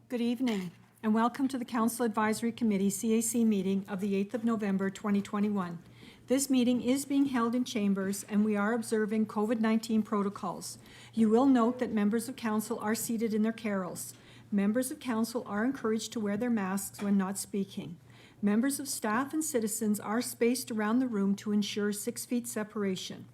Good evening, and welcome to the Council Advisory Committee CAC meeting of the 8th of November 2021. This meeting is being held in chambers, and we are observing COVID-19 protocols. You will note that members of council are seated in their carrels. Members of council are encouraged to wear their masks when not speaking. Members of staff and citizens are spaced around the room to ensure 6 feet separation.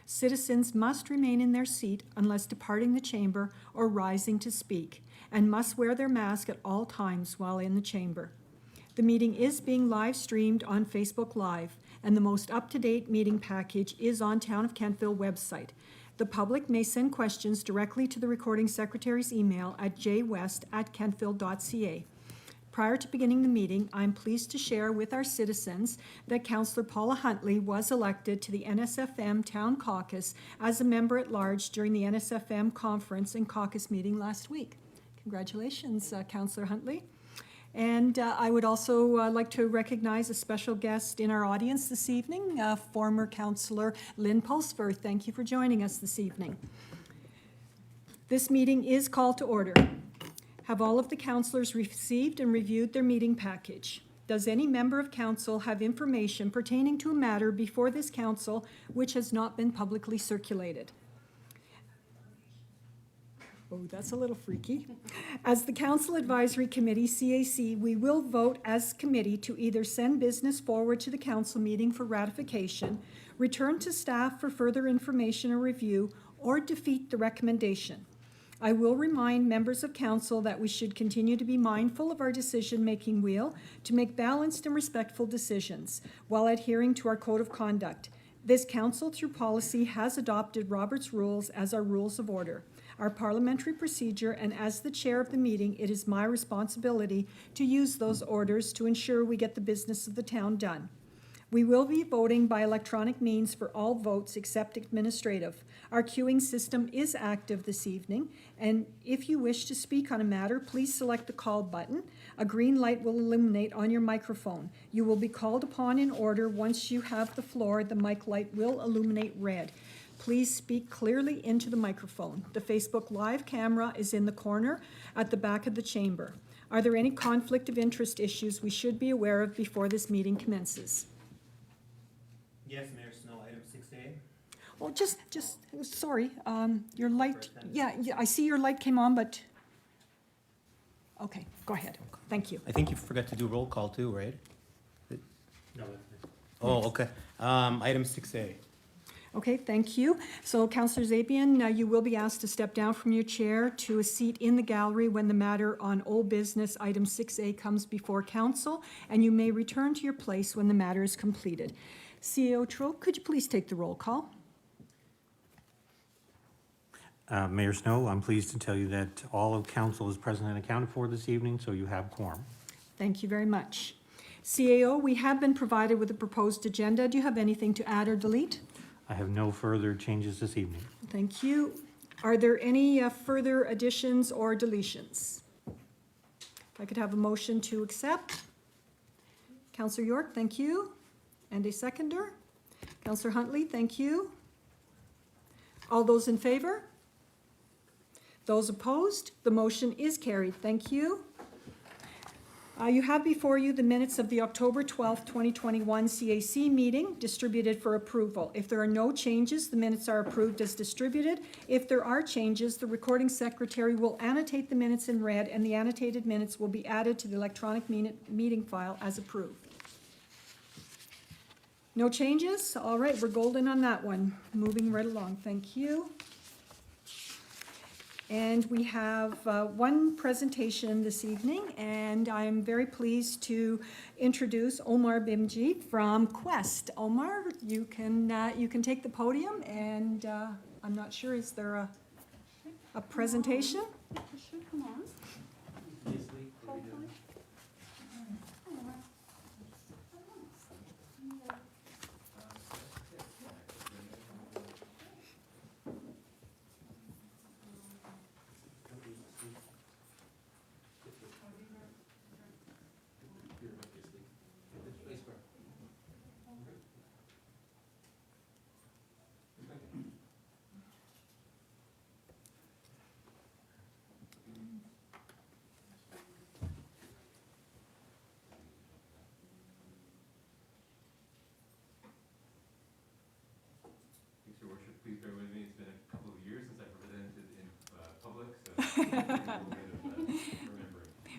Citizens must remain in their seat unless departing the chamber or rising to speak, and must wear their mask at all times while in the chamber. The meeting is being live streamed on Facebook Live, and the most up-to-date meeting package is on Town of Kentville website. The public may send questions directly to the recording secretary's email at jwest@kentville.ca. Prior to beginning the meeting, I'm pleased to share with our citizens that Councillor Paula Huntley was elected to the NSFM Town Caucus as a member at large during the NSFM conference and caucus meeting last week. Congratulations, Councillor Huntley. And I would also like to recognize a special guest in our audience this evening, former Councillor Lynn Pulsford. Thank you for joining us this evening. This meeting is called to order. Have all of the councillors received and reviewed their meeting package? Does any member of council have information pertaining to a matter before this council which has not been publicly circulated? Oh, that's a little freaky. As the Council Advisory Committee, CAC, we will vote as committee to either send business forward to the council meeting for ratification, return to staff for further information or review, or defeat the recommendation. I will remind members of council that we should continue to be mindful of our decision-making wheel to make balanced and respectful decisions while adhering to our code of conduct. This council, through policy, has adopted Robert's rules as our rules of order, our parliamentary procedure, and as the chair of the meeting, it is my responsibility to use those orders to ensure we get the business of the town done. We will be voting by electronic means for all votes except administrative. Our queuing system is active this evening, and if you wish to speak on a matter, please select the call button. A green light will illuminate on your microphone. You will be called upon in order. Once you have the floor, the mic light will illuminate red. Please speak clearly into the microphone. The Facebook Live camera is in the corner at the back of the chamber. Are there any conflict of interest issues we should be aware of before this meeting commences? Yes, Mayor Snow, item 6A. Oh, sorry, your light, yeah, I see your light came on, but, okay, go ahead. Thank you. I think you forgot to do roll call too, right? No, that's Oh, okay. Item 6A. Okay, thank you. So, Councillor Zabian, you will be asked to step down from your chair to a seat in the gallery when the matter on old business item 6A comes before council, and you may return to your place when the matter is completed. CEO Trope, could you please take the roll call? Mayor Snow, I'm pleased to tell you that all of council is present and accounted for this evening, so you have quorum. Thank you very much. CAO, we have been provided with a proposed agenda. Do you have anything to add or delete? I have no further changes this evening. Thank you. Are there any further additions or deletions? If I could have a motion to accept. Councillor York, thank you. And a seconder. Councillor Huntley, thank you. All those in favor? Those opposed? The motion is carried. Thank you. You have before you the minutes of the October 12th, 2021 CAC meeting distributed for approval. If there are no changes, the minutes are approved as distributed. If there are changes, the recording secretary will annotate the minutes in red, and the annotated minutes will be added to the electronic meeting file as approved. No changes? All right, we're golden on that one. Moving right along. Thank you. And we have one presentation this evening, and I'm very pleased to introduce Omar Bimji from Quest. Omar, you can take the podium, and I'm not sure, is there a presentation? Sure, come on.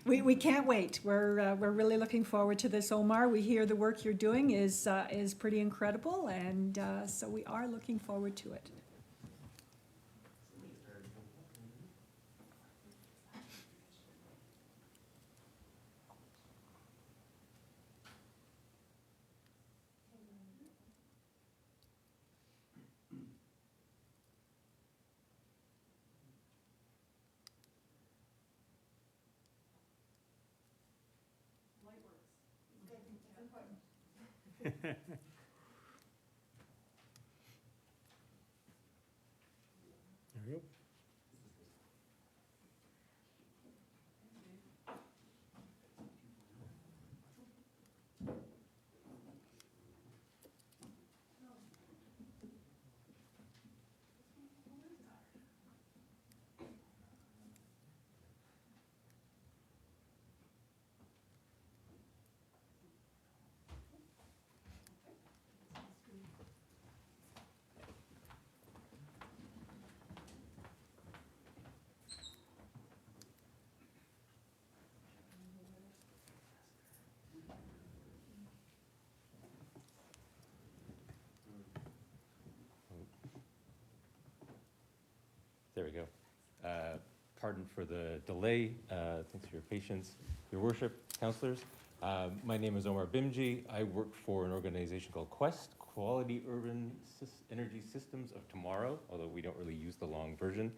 We can't wait. We're really looking forward to this, Omar. We hear the work you're doing is pretty incredible, and so we are looking forward to it. There we go. There we go. Pardon for the delay. Thanks for your patience. Your worship, councillors. My name is Omar Bimji. I work for an organization called Quest, Quality Urban Energy Systems of Tomorrow, although we don't really use the long version.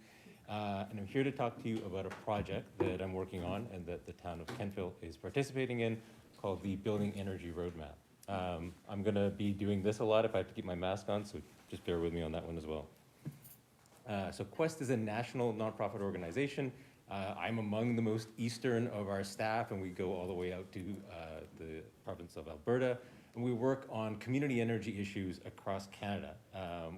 And I'm here to talk to you about a project that I'm working on and that the town of Kentville is participating in called the Building Energy Roadmap. I'm going to be doing this a lot if I have to keep my mask on, so just bear with me on that one as well. So Quest is a national nonprofit organization. I'm among the most eastern of our staff, and we go all the way out to the province of Alberta. And we work on community energy issues across Canada.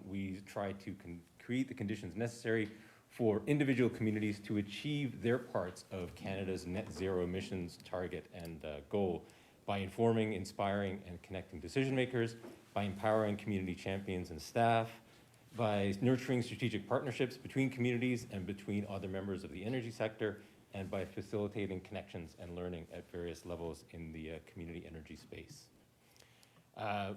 We try to create the conditions necessary for individual communities to achieve their parts of Canada's net zero emissions target and goal by informing, inspiring, and connecting decision makers, by empowering community champions and staff, by nurturing strategic partnerships between communities and between other members of the energy sector, and by facilitating connections and learning at various levels in the community energy space.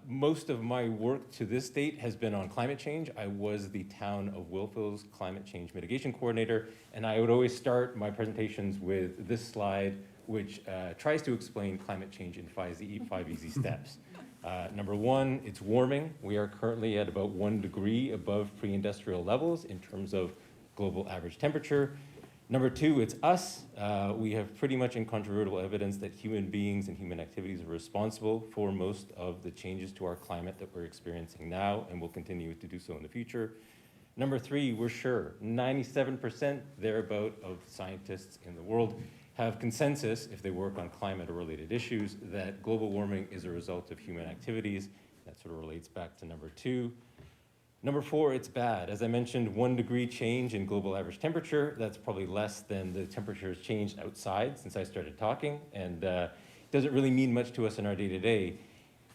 Most of my work to this date has been on climate change. I was the town of Willfield's climate change mitigation coordinator, and I would always start my presentations with this slide, which tries to explain climate change in five easy steps. Number one, it's warming. We are currently at about 1 degree above pre-industrial levels in terms of global average temperature. Number two, it's us. We have pretty much incontrovertible evidence that human beings and human activities are responsible for most of the changes to our climate that we're experiencing now and will continue to do so in the future. Number three, we're sure 97% thereabout of scientists in the world have consensus, if they work on climate or related issues, that global warming is a result of human activities. That sort of relates back to number two. Number four, it's bad. As I mentioned, 1 degree change in global average temperature. That's probably less than the temperatures changed outside since I started talking, and doesn't really mean much to us in our day-to-day.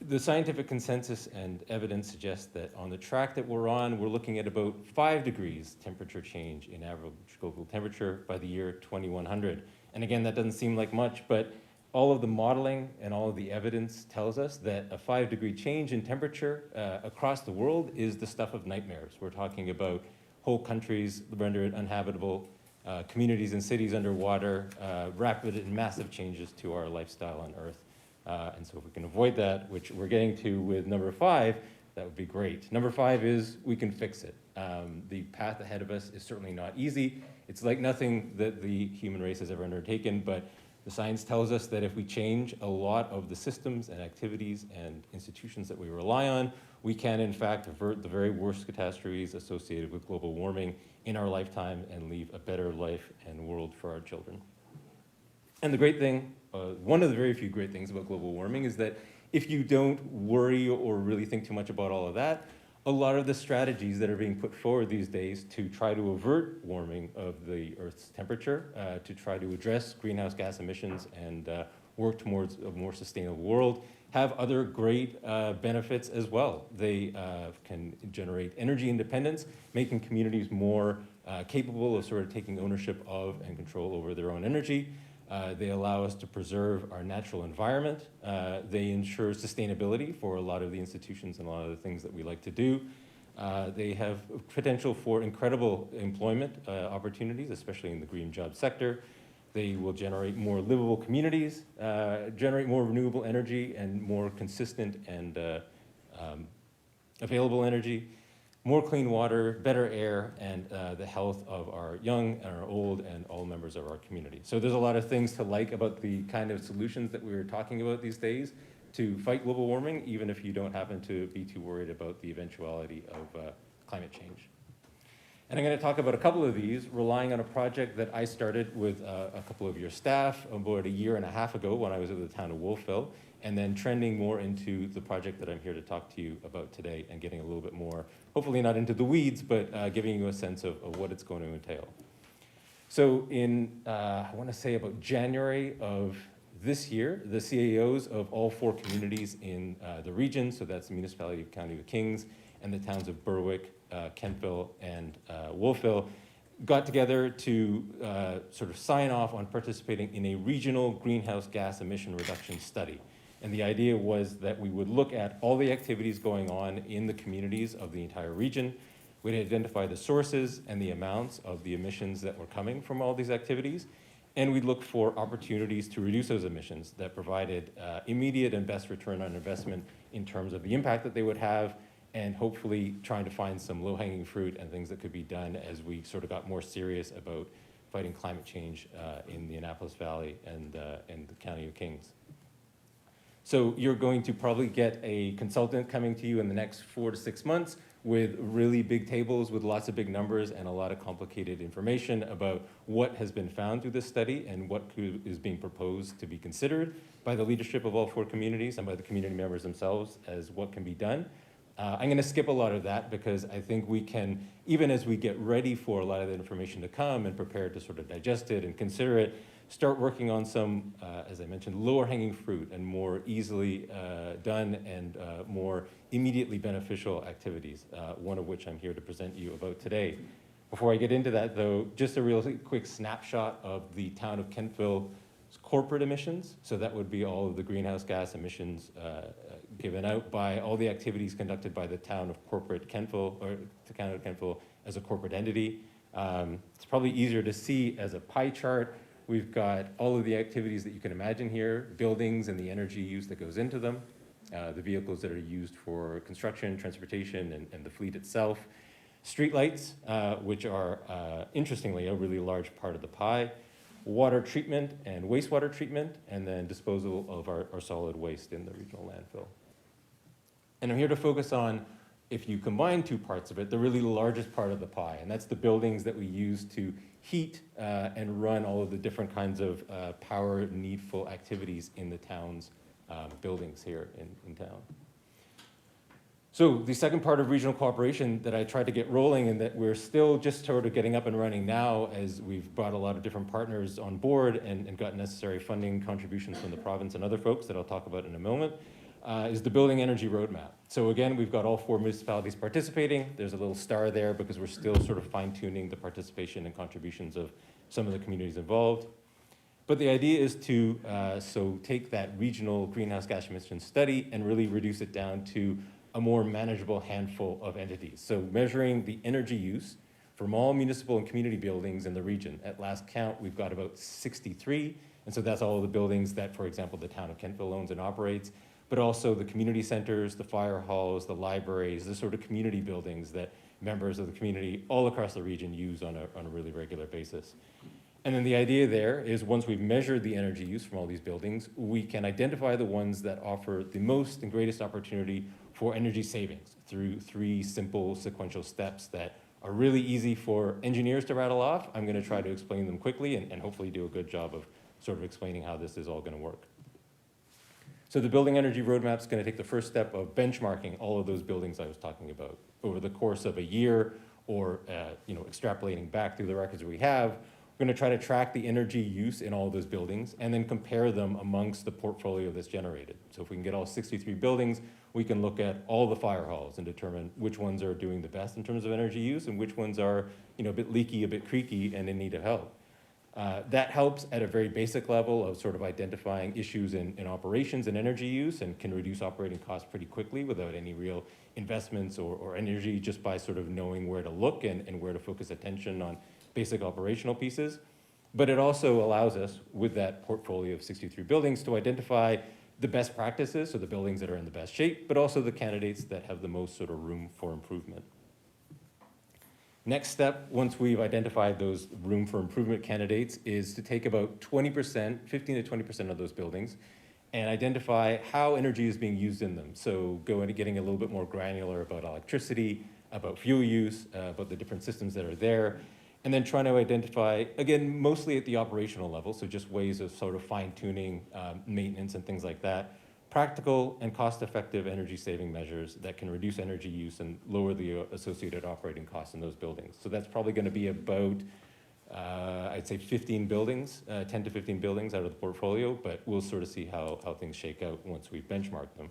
The scientific consensus and evidence suggests that on the track that we're on, we're looking at about 5 degrees temperature change in average global temperature by the year 2100. And again, that doesn't seem like much, but all of the modeling and all of the evidence tells us that a 5 degree change in temperature across the world is the stuff of nightmares. We're talking about whole countries rendered uninhabitable, communities and cities underwater, rapid and massive changes to our lifestyle on Earth. And so if we can avoid that, which we're getting to with number 5, that would be great. Number 5 is we can fix it. The path ahead of us is certainly not easy. It's like nothing that the human race has ever undertaken, but the science tells us that if we change a lot of the systems and activities and institutions that we rely on, we can in fact avert the very worst catastrophes associated with global warming in our lifetime and leave a better life and world for our children. And the great thing, one of the very few great things about global warming is that if you don't worry or really think too much about all of that, a lot of the strategies that are being put forward these days to try to avert warming of the Earth's temperature, to try to address greenhouse gas emissions and work towards a more sustainable world, have other great benefits as well. They can generate energy independence, making communities more capable of sort of taking ownership of and control over their own energy. They allow us to preserve our natural environment. They ensure sustainability for a lot of the institutions and a lot of the things that we like to do. They have potential for incredible employment opportunities, especially in the green job sector. They will generate more livable communities, generate more renewable energy and more consistent and available energy, more clean water, better air, and the health of our young and our old and all members of our community. So there's a lot of things to like about the kind of solutions that we're talking about these days to fight global warming, even if you don't happen to be too worried about the eventuality of climate change. And I'm going to talk about a couple of these, relying on a project that I started with a couple of your staff about a year and a half ago when I was at the town of Wolfville, and then trending more into the project that I'm here to talk to you about today and getting a little bit more, hopefully not into the weeds, but giving you a sense of what it's going to entail. So in, I want to say about January of this year, the CAOs of all 4 communities in the region, so that's the municipality of County of Kings and the towns of Berwick, Kentville, and Wolfville, got together to sort of sign off on participating in a regional greenhouse gas emission reduction study. And the idea was that we would look at all the activities going on in the communities of the entire region. We'd identify the sources and the amounts of the emissions that were coming from all these activities, and we'd look for opportunities to reduce those emissions that provided immediate and best return on investment in terms of the impact that they would have, and hopefully trying to find some low-hanging fruit and things that could be done as we sort of got more serious about fighting climate change in the Annapolis Valley and the County of Kings. So you're going to probably get a consultant coming to you in the next 4 to 6 months with really big tables with lots of big numbers and a lot of complicated information about what has been found through this study and what is being proposed to be considered by the leadership of all 4 communities and by the community members themselves as what can be done. I'm going to skip a lot of that because I think we can, even as we get ready for a lot of the information to come and prepare to sort of digest it and consider it, start working on some, as I mentioned, lower hanging fruit and more easily done and more immediately beneficial activities, one of which I'm here to present you about today. Before I get into that though, just a really quick snapshot of the town of Kentville's corporate emissions. So that would be all of the greenhouse gas emissions given out by all the activities conducted by the town of corporate Kentville, or the county of Kentville as a corporate entity. It's probably easier to see as a pie chart. We've got all of the activities that you can imagine here, buildings and the energy use that goes into them, the vehicles that are used for construction, transportation, and the fleet itself. Streetlights, which are, interestingly, a really large part of the pie. Water treatment and wastewater treatment, and then disposal of our solid waste in the regional landfill. And I'm here to focus on, if you combine 2 parts of it, the really largest part of the pie, and that's the buildings that we use to heat and run all of the different kinds of power needful activities in the town's buildings here in town. So the second part of regional cooperation that I tried to get rolling and that we're still just sort of getting up and running now as we've brought a lot of different partners on board and got necessary funding contributions from the province and other folks that I'll talk about in a moment, is the Building Energy Roadmap. So again, we've got all 4 municipalities participating. There's a little star there because we're still sort of fine-tuning the participation and contributions of some of the communities involved. But the idea is to take that regional greenhouse gas emissions study and really reduce it down to a more manageable handful of entities. So measuring the energy use from all municipal and community buildings in the region. At last count, we've got about 63. And so that's all of the buildings that, for example, the town of Kentville owns and operates, but also the community centers, the fire halls, the libraries, the sort of community buildings that members of the community all across the region use on a really regular basis. And then the idea there is once we've measured the energy use from all these buildings, we can identify the ones that offer the most and greatest opportunity for energy savings through 3 simple sequential steps that are really easy for engineers to rattle off. I'm going to try to explain them quickly and hopefully do a good job of sort of explaining how this is all going to work. So the Building Energy Roadmap is going to take the first step of benchmarking all of those buildings I was talking about over the course of a year, or extrapolating back through the records we have. We're going to try to track the energy use in all of those buildings and then compare them amongst the portfolio that's generated. So if we can get all 63 buildings, we can look at all the fire halls and determine which ones are doing the best in terms of energy use and which ones are a bit leaky, a bit creaky, and in need of help. That helps at a very basic level of sort of identifying issues in operations and energy use, and can reduce operating costs pretty quickly without any real investments or energy, just by sort of knowing where to look and where to focus attention on basic operational pieces. But it also allows us, with that portfolio of 63 buildings, to identify the best practices, so the buildings that are in the best shape, but also the candidates that have the most sort of room for improvement. Next step, once we've identified those room for improvement candidates, is to take about 20%, 15 to 20% of those buildings, and identify how energy is being used in them. So go into getting a little bit more granular about electricity, about fuel use, about the different systems that are there, and then trying to identify, again, mostly at the operational level, so just ways of sort of fine-tuning maintenance and things like that, practical and cost-effective energy-saving measures that can reduce energy use and lower the associated operating costs in those buildings. So that's probably going to be about, I'd say 15 buildings, 10 to 15 buildings out of the portfolio, but we'll sort of see how things shake out once we've benchmarked them.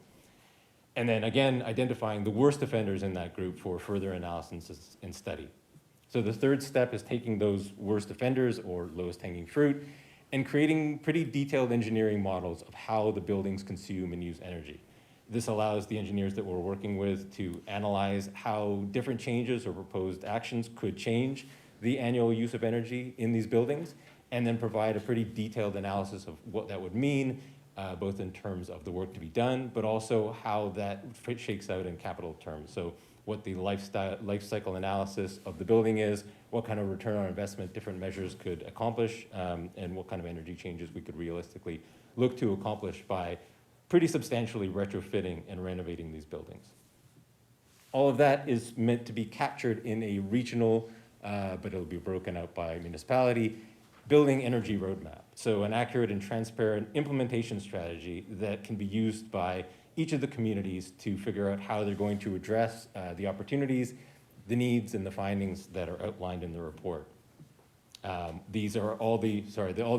And then again, identifying the worst offenders in that group for further analysis and study. So the third step is taking those worst offenders or lowest hanging fruit and creating pretty detailed engineering models of how the buildings consume and use energy. This allows the engineers that we're working with to analyze how different changes or proposed actions could change the annual use of energy in these buildings, and then provide a pretty detailed analysis of what that would mean, both in terms of the work to be done, but also how that shakes out in capital terms. So what the life cycle analysis of the building is, what kind of return on investment different measures could accomplish, and what kind of energy changes we could realistically look to accomplish by pretty substantially retrofitting and renovating these buildings. All of that is meant to be captured in a regional, but it'll be broken out by municipality, building energy roadmap. So an accurate and transparent implementation strategy that can be used by each of the communities to figure out how they're going to address the opportunities, the needs, and the findings that are outlined in the report. These are all the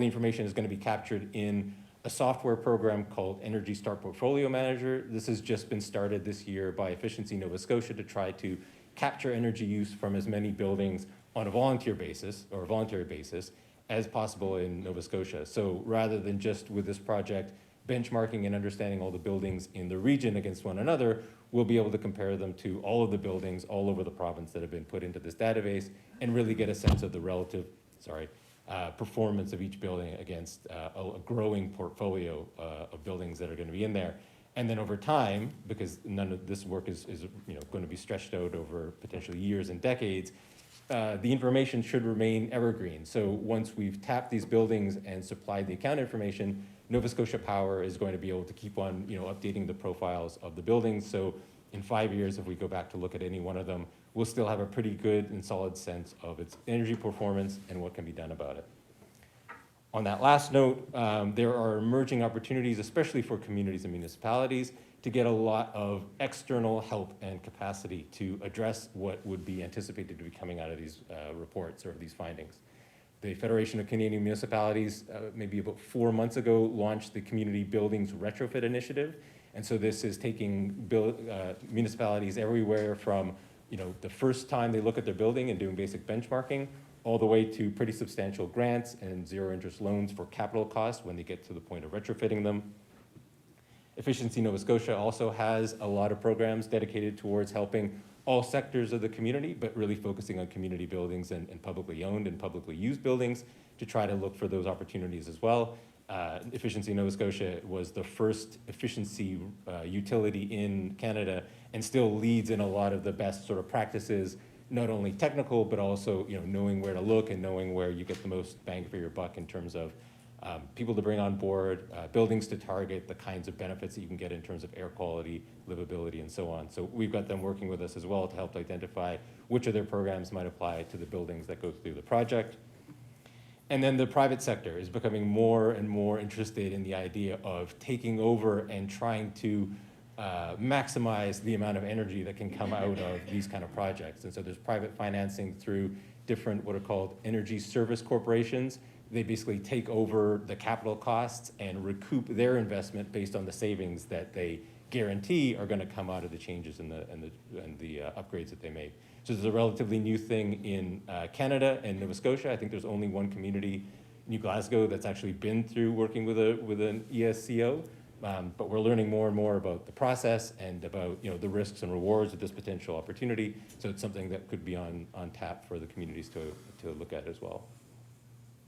information is going to be captured in a software program called Energy Start Portfolio Manager. This has just been started this year by Efficiency Nova Scotia to try to capture energy use from as many buildings on a voluntary basis as possible in Nova Scotia. So rather than just with this project benchmarking and understanding all the buildings in the region against one another, we'll be able to compare them to all of the buildings all over the province that have been put into this database and really get a sense of the relative performance of each building against a growing portfolio of buildings that are going to be in there. And then over time, because none of this work is going to be stretched out over potentially years and decades, the information should remain evergreen. So once we've tapped these buildings and supplied the account information, Nova Scotia Power is going to be able to keep on updating the profiles of the buildings. So in 5 years, if we go back to look at any one of them, we'll still have a pretty good and solid sense of its energy performance and what can be done about it. On that last note, there are emerging opportunities, especially for communities and municipalities, to get a lot of external help and capacity to address what would be anticipated to be coming out of these reports or these findings. The Federation of Canadian Municipalities, maybe about 4 months ago, launched the Community Buildings Retrofit Initiative. And so this is taking municipalities everywhere from the first time they look at their building and doing basic benchmarking, all the way to pretty substantial grants and zero interest loans for capital costs when they get to the point of retrofitting them. Efficiency Nova Scotia also has a lot of programs dedicated towards helping all sectors of the community, but really focusing on community buildings and publicly owned and publicly used buildings to try to look for those opportunities as well. Efficiency Nova Scotia was the first efficiency utility in Canada and still leads in a lot of the best sort of practices, not only technical, but also knowing where to look and knowing where you get the most bang for your buck in terms of people to bring on board, buildings to target, the kinds of benefits that you can get in terms of air quality, livability, and so on. So we've got them working with us as well to help identify which of their programs might apply to the buildings that go through the project. And then the private sector is becoming more and more interested in the idea of taking over and trying to maximize the amount of energy that can come out of these kind of projects. And so there's private financing through different what are called energy service corporations. They basically take over the capital costs and recoup their investment based on the savings that they guarantee are going to come out of the changes and the upgrades that they make. So this is a relatively new thing in Canada and Nova Scotia. I think there's only one community New Glasgow that's actually been through working with an ESCO. But we're learning more and more about the process and about, the risks and rewards of this potential opportunity. So it's something that could be on tap for the communities to look at as well.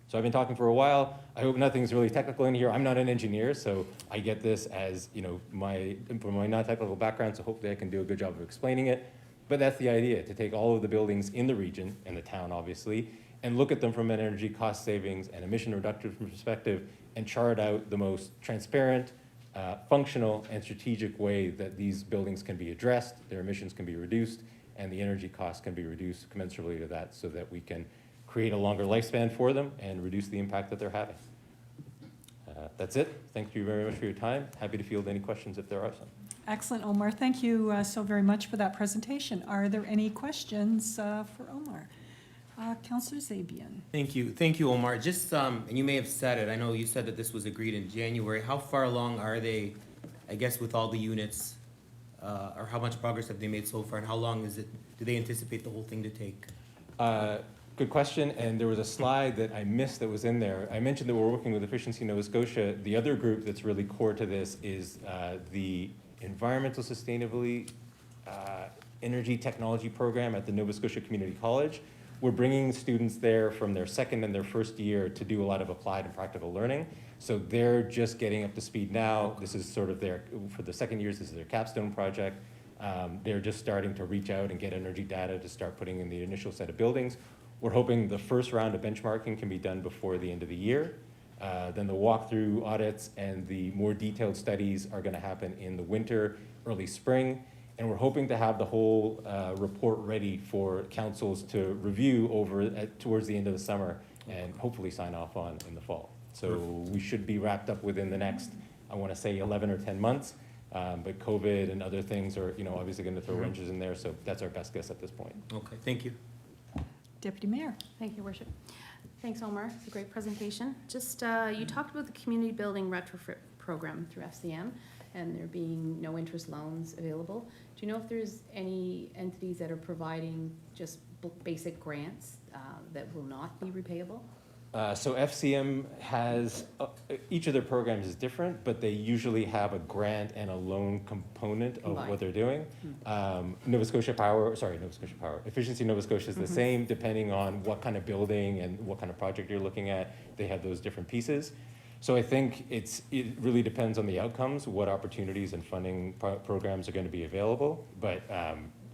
So I've been talking for a while. I hope nothing's really technical in here. I'm not an engineer, so I get this as, from my non-technical background, so hopefully I can do a good job of explaining it. But that's the idea, to take all of the buildings in the region, and the town obviously, and look at them from an energy cost savings and emission reduction perspective, and chart out the most transparent, functional and strategic way that these buildings can be addressed, their emissions can be reduced, and the energy costs can be reduced commensurately to that, so that we can create a longer lifespan for them and reduce the impact that they're having. That's it. Thank you very much for your time. Happy to field any questions if there are some. Excellent, Omar. Thank you so very much for that presentation. Are there any questions for Omar? Councillor Zabian. Thank you, Omar. Just, and you may have said it, I know you said that this was agreed in January. How far along are they, I guess, with all the units? Or how much progress have they made so far, and how long do they anticipate the whole thing to take? Good question, and there was a slide that I missed that was in there. I mentioned that we're working with Efficiency Nova Scotia. The other group that's really core to this is the Environmental Sustainability Energy Technology Program at the Nova Scotia Community College. We're bringing students there from their second and their first year to do a lot of applied and practical learning. So they're just getting up to speed now. This is sort of for the second years, this is their capstone project. They're just starting to reach out and get energy data to start putting in the initial set of buildings. We're hoping the first round of benchmarking can be done before the end of the year. Then the walkthrough audits and the more detailed studies are going to happen in the winter, early spring. And we're hoping to have the whole report ready for councils to review towards the end of the summer and hopefully sign off on in the fall. So we should be wrapped up within the next, I want to say 11 or 10 months. But COVID and other things are, obviously going to throw wrenches in there. So that's our best guess at this point. Okay, thank you. Deputy Mayor. Thank you, Worship. Thanks, Omar. It's a great presentation. Just, you talked about the community building retrofit program through FCM and there being no interest loans available. Do you know if there's any entities that are providing just basic grants that will not be repayable? So FCM has, each of their programs is different, but they usually have a grant and a loan component of Combined. what they're doing. Efficiency Nova Scotia is the same, depending on what kind of building and what kind of project you're looking at. They have those different pieces. So I think it really depends on the outcomes, what opportunities and funding programs are going to be available. But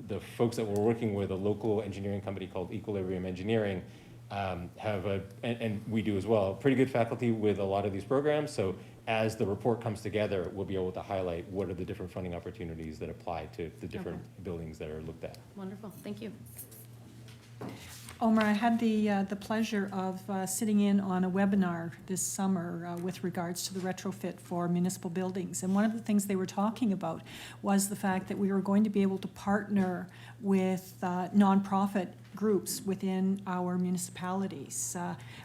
the folks that we're working with, a local engineering company called Equilibrium Engineering, have and we do as well, pretty good faculty with a lot of these programs. So as the report comes together, we'll be able to highlight what are the different funding opportunities that apply to the different buildings that are looked at. Wonderful. Thank you. Omar, I had the pleasure of sitting in on a webinar this summer with regards to the retrofit for municipal buildings. And one of the things they were talking about was the fact that we were going to be able to partner with nonprofit groups within our municipalities,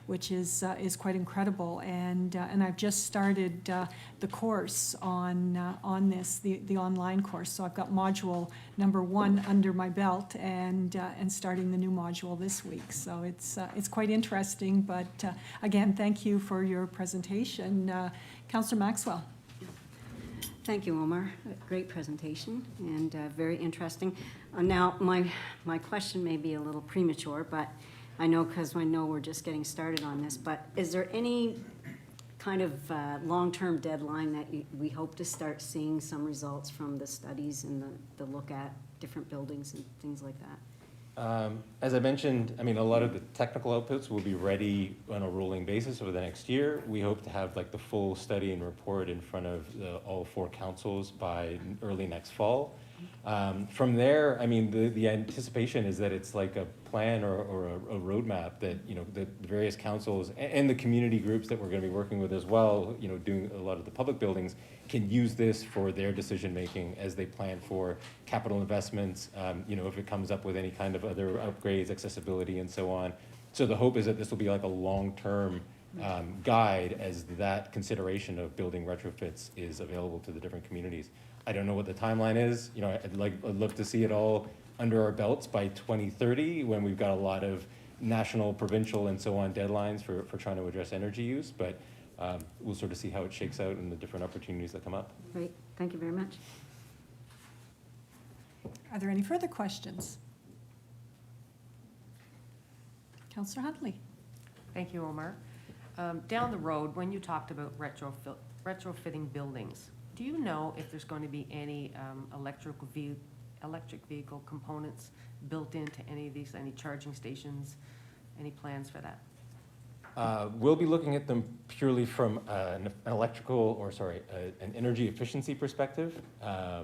which is quite incredible. And I've just started the course on this, the online course. So I've got module number 1 under my belt, and starting the new module this week. So it's quite interesting. But again, thank you for your presentation, Councillor Maxwell. Thank you, Omar. Great presentation and very interesting. Now, my question may be a little premature, but I know we're just getting started on this, but is there any kind of long-term deadline that we hope to start seeing some results from the studies and the look at different buildings and things like that? As I mentioned, a lot of the technical outputs will be ready on a rolling basis over the next year. We hope to have the full study and report in front of all 4 councils by early next fall. From there, the anticipation is that it's like a plan or a roadmap that, the various councils and the community groups that we're going to be working with as well, doing a lot of the public buildings, can use this for their decision-making as they plan for capital investments, if it comes up with any kind of other upgrades, accessibility, and so on. So the hope is that this will be like a long-term guide as that consideration of building retrofits is available to the different communities. I don't know what the timeline is. I'd love to see it all under our belts by 2030, when we've got a lot of national, provincial, and so on deadlines for trying to address energy use, but we'll sort of see how it shakes out and the different opportunities that come up. Great, thank you very much. Are there any further questions? Councillor Huntley. Thank you, Omar. Down the road, when you talked about retrofitting buildings, do you know if there's going to be any electric vehicle components built into any of these, any charging stations, any plans for that? We'll be looking at them purely from an energy efficiency perspective.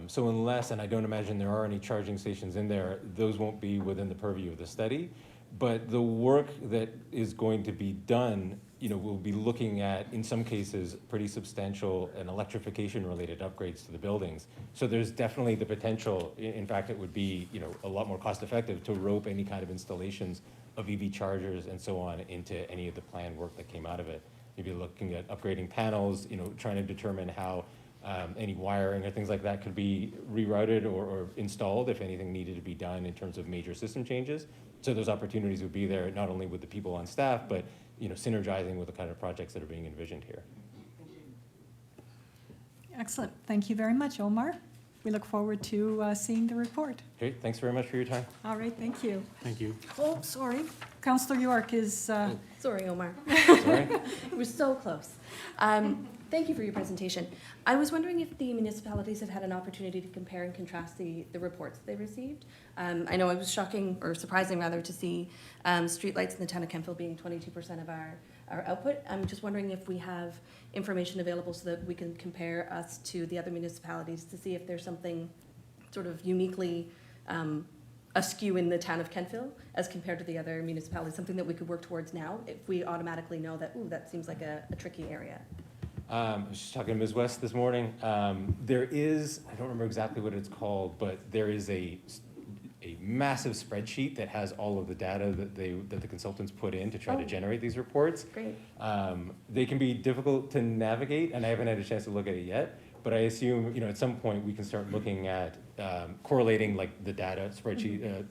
So unless, and I don't imagine there are any charging stations in there, those won't be within the purview of the study. But the work that is going to be done, we'll be looking at, in some cases, pretty substantial and electrification-related upgrades to the buildings. So there's definitely the potential, in fact, it would be, a lot more cost-effective to rope any kind of installations of EV chargers and so on into any of the planned work that came out of it. You'd be looking at upgrading panels, trying to determine how any wiring or things like that could be rerouted or installed if anything needed to be done in terms of major system changes. So those opportunities would be there, not only with the people on staff, but synergizing with the kind of projects that are being envisioned here. Excellent. Thank you very much, Omar. We look forward to seeing the report. Great, thanks very much for your time. All right, thank you. Thank you. Oh, sorry. Councillor York is, Sorry, Omar. Sorry? We're so close. Thank you for your presentation. I was wondering if the municipalities have had an opportunity to compare and contrast the reports they received. I know it was shocking, or surprising rather, to see streetlights in the town of Kemptville being 22% of our output. I'm just wondering if we have information available so that we can compare us to the other municipalities to see if there's something sort of uniquely askew in the town of Kemptville as compared to the other municipalities, something that we could work towards now if we automatically know that, ooh, that seems like a tricky area. I was just talking to Ms. West this morning. There is, I don't remember exactly what it's called, but there is a massive spreadsheet that has all of the data that the consultants put in to try to generate these reports. Great. They can be difficult to navigate, and I haven't had a chance to look at it yet, but I assume, at some point we can start looking at correlating like the data spreadsheet,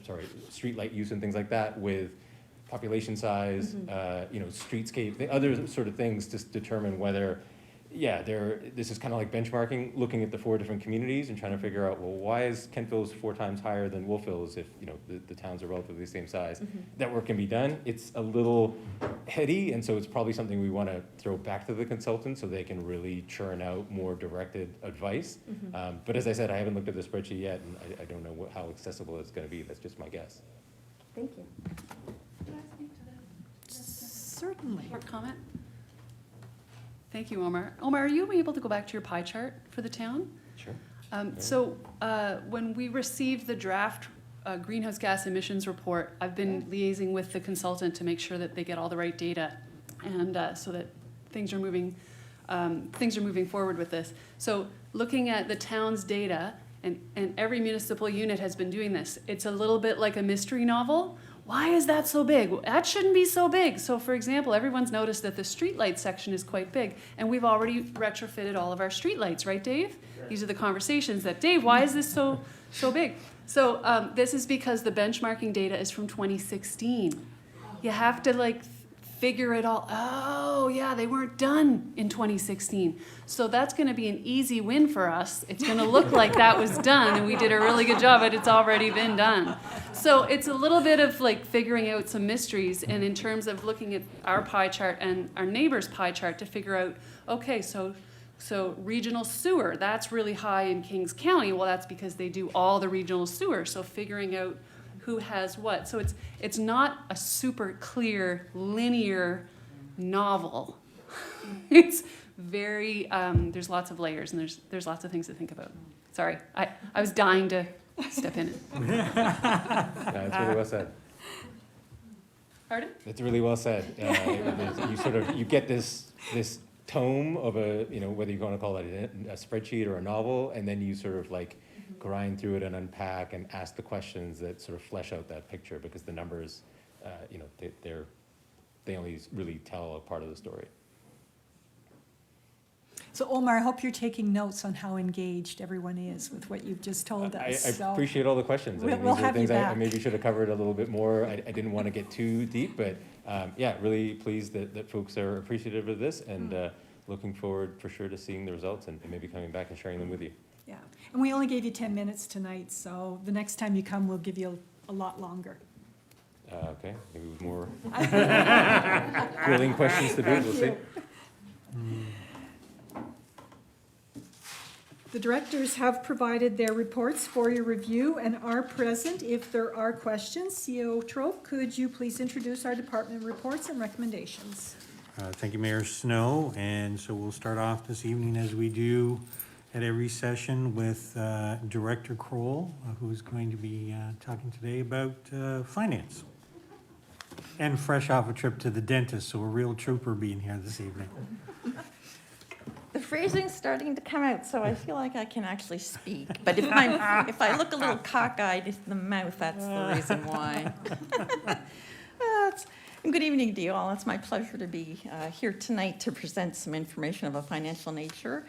streetlight use and things like that with population size, streetscape, the other sort of things to determine whether, this is kind of like benchmarking, looking at the 4 different communities and trying to figure out, well, why is Kentville's 4 times higher than Wolfville's if, the towns are relatively the same size? That work can be done. It's a little heady, and so it's probably something we want to throw back to the consultants so they can really churn out more directed advice. But as I said, I haven't looked at the spreadsheet yet, and I don't know how accessible it's going to be. That's just my guess. Thank you. Can I speak to that? certainly. Short comment? Thank you, Omar. Omar, are you able to go back to your pie chart for the town? Sure. When we received the draft greenhouse gas emissions report, I've been liaising with the consultant to make sure that they get all the right data, and so that things are moving forward with this. So looking at the town's data, and every municipal unit has been doing this, it's a little bit like a mystery novel. Why is that so big? That shouldn't be so big. So for example, everyone's noticed that the streetlight section is quite big, and we've already retrofitted all of our streetlights, right, Dave? Sure. These are the conversations that, Dave, why is this so big? So this is because the benchmarking data is from 2016. You have to figure it all. Oh yeah, they weren't done in 2016. So that's going to be an easy win for us. It's going to look like that was done and we did a really good job, but it's already been done. So it's a little bit of figuring out some mysteries, and in terms of looking at our pie chart and our neighbor's pie chart to figure out, okay, so regional sewer, that's really high in Kings County. Well, that's because they do all the regional sewer. So figuring out who has what. So it's not a super clear, linear novel. It's very, there's lots of layers, and there's lots of things to think about. Sorry, I was dying to step in. That's really well said. Pardon? That's really well said. You get this tome of whether you're going to call it a spreadsheet or a novel, and then you sort of grind through it and unpack and ask the questions that sort of flesh out that picture, because the numbers, they only really tell a part of the story. So Omar, I hope you're taking notes on how engaged everyone is with what you've just told I us. So appreciate all the questions. I We'll- think we'll these are have you things I back. maybe should have covered a little bit more. I didn't want to get too deep, but yeah, really pleased that folks are appreciative of this and looking forward for sure to seeing the results and maybe coming back and sharing them with you. Yeah, and we only gave you 10 minutes tonight, so the next time you come, we'll give you a lot longer. Okay, maybe with more grilling questions to boot, we'll see. The directors have provided their reports for your review and are present if there are questions. CEO Strobe, could you please introduce our department reports and recommendations? Thank you, Mayor Snow. And so we'll start off this evening, as we do at every session, with Director Kroll, who's going to be talking today about finance. And fresh off a trip to the dentist, so a real trooper being here this evening. The phrasing's starting to come out, so I feel like I can actually speak. But if I look a little cockeyed in the mouth, that's the reason why. And good evening to you all. It's my pleasure to be here tonight to present some information of a financial nature.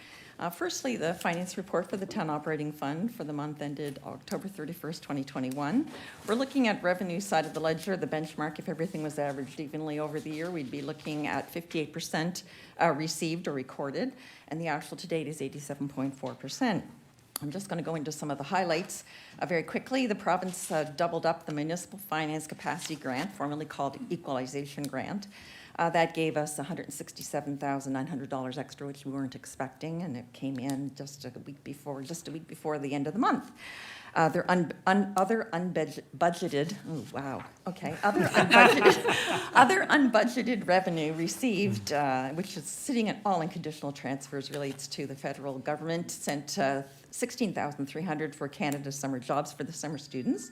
Firstly, the finance report for the town operating fund for the month ended October 31st, 2021. We're looking at revenue side of the ledger. The benchmark, if everything was averaged evenly over the year, we'd be looking at 58% received or recorded, and the actual to date is 87.4%. I'm just going to go into some of the highlights very quickly. The province doubled up the municipal finance capacity grant, formerly called equalization grant. That gave us $167,900 extra, which we weren't expecting, and it came in just a week before the end of the month. Other unbudgeted, oh wow, okay, other unbudgeted revenue received, which is sitting at all in conditional transfers, relates to the federal government, sent $16,300 for Canada Summer Jobs for the summer students.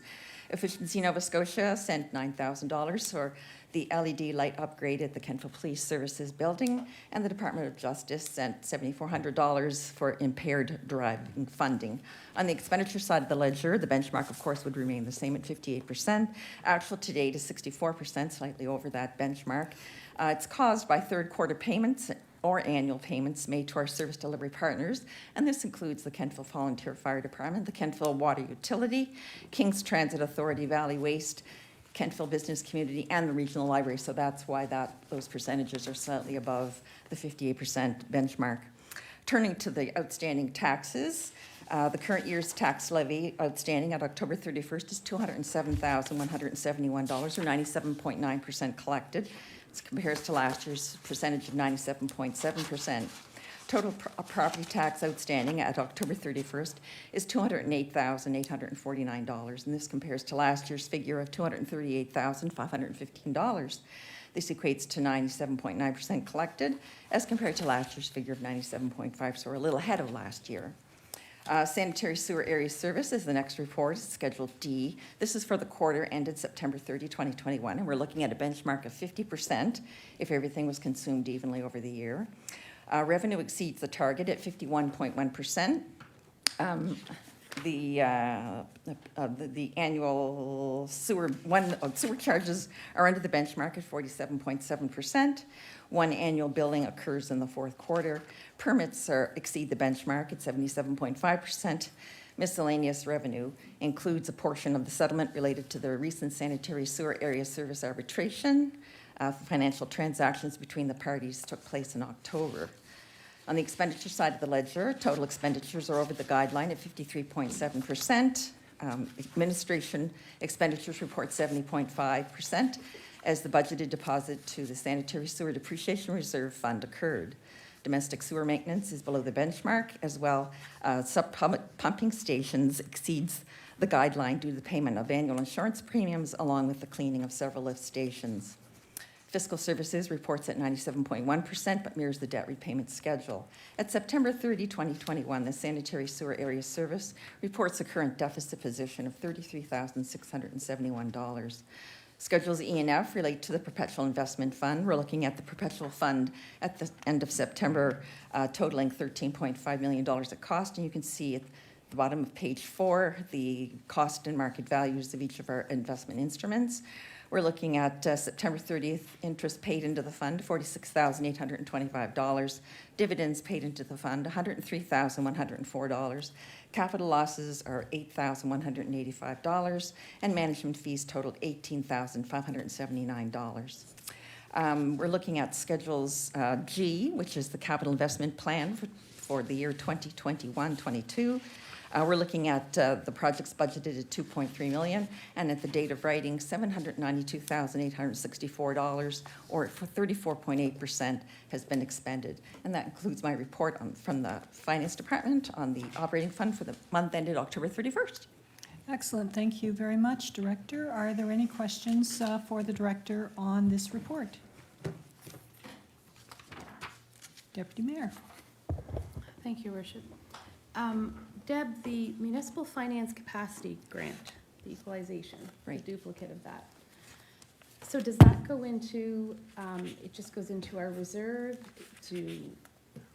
Efficiency Nova Scotia sent $9,000 for the LED light upgrade at the Kentville Police Services building, and the Department of Justice sent $7,400 for impaired driving funding. On the expenditure side of the ledger, the benchmark, of course, would remain the same at 58%. Actual to date is 64%, slightly over that benchmark. It's caused by third quarter payments or annual payments made to our service delivery partners, and this includes the Kentville Volunteer Fire Department, the Kentville Water Utility, King's Transit Authority, Valley Waste, Kentville Business Community, and the Regional Library, so that's why those percentages are slightly above the 58% benchmark. Turning to the outstanding taxes, the current year's tax levy outstanding at October 31st is $207,171, or 97.9% collected. This compares to last year's percentage of 97.7%. Total property tax outstanding at October 31st is $208,849, and this compares to last year's figure of $238,515. This equates to 97.9% collected, as compared to last year's figure of 97.5%, so we're a little ahead of last year. Sanitary Sewer Area Service is the next report, Schedule D. This is for the quarter ended September 30, 2021, and we're looking at a benchmark of 50% if everything was consumed evenly over the year. Revenue exceeds the target at 51.1%. The annual sewer charges are under the benchmark at 47.7%. One annual billing occurs in the fourth quarter. Permits exceed the benchmark at 77.5%. Miscellaneous revenue includes a portion of the settlement related to the recent Sanitary Sewer Area Service arbitration. Financial transactions between the parties took place in October. On the expenditure side of the ledger, total expenditures are over the guideline at 53.7%. Administration expenditures report 70.5%, as the budgeted deposit to the Sanitary Sewer Depreciation Reserve Fund occurred. Domestic sewer maintenance is below the benchmark, as well. Pumping stations exceeds the guideline due to the payment of annual insurance premiums, along with the cleaning of several lift stations. Fiscal Services reports at 97.1%, but mirrors the debt repayment schedule. At September 30, 2021, the Sanitary Sewer Area Service reports a current deficit position of $33,671. Schedules E and F relate to the Perpetual Investment Fund. We're looking at the Perpetual Fund at the end of September, totaling $13.5 million at cost, and you can see at the bottom of page 4 the cost and market values of each of our investment instruments. We're looking at September 30th, interest paid into the fund, $46,825. Dividends paid into the fund, $103,104. Capital losses are $8,185, and management fees totaled $18,579. We're looking at Schedules G, which is the capital investment plan for the year 2021-22. We're looking at the projects budgeted at $2.3 million, and at the date of writing, $792,864, or for 34.8% has been expended. And that includes my report from the Finance Department on the operating fund for the month ended October 31st. Excellent, thank you very much, Director. Are there any questions for the Director on this report? Deputy Mayor. Thank you, Your Worship. Deb, the Municipal Finance Capacity Grant, the equalization, the Right. duplicate of that. So does that go into, it just goes into our reserve to,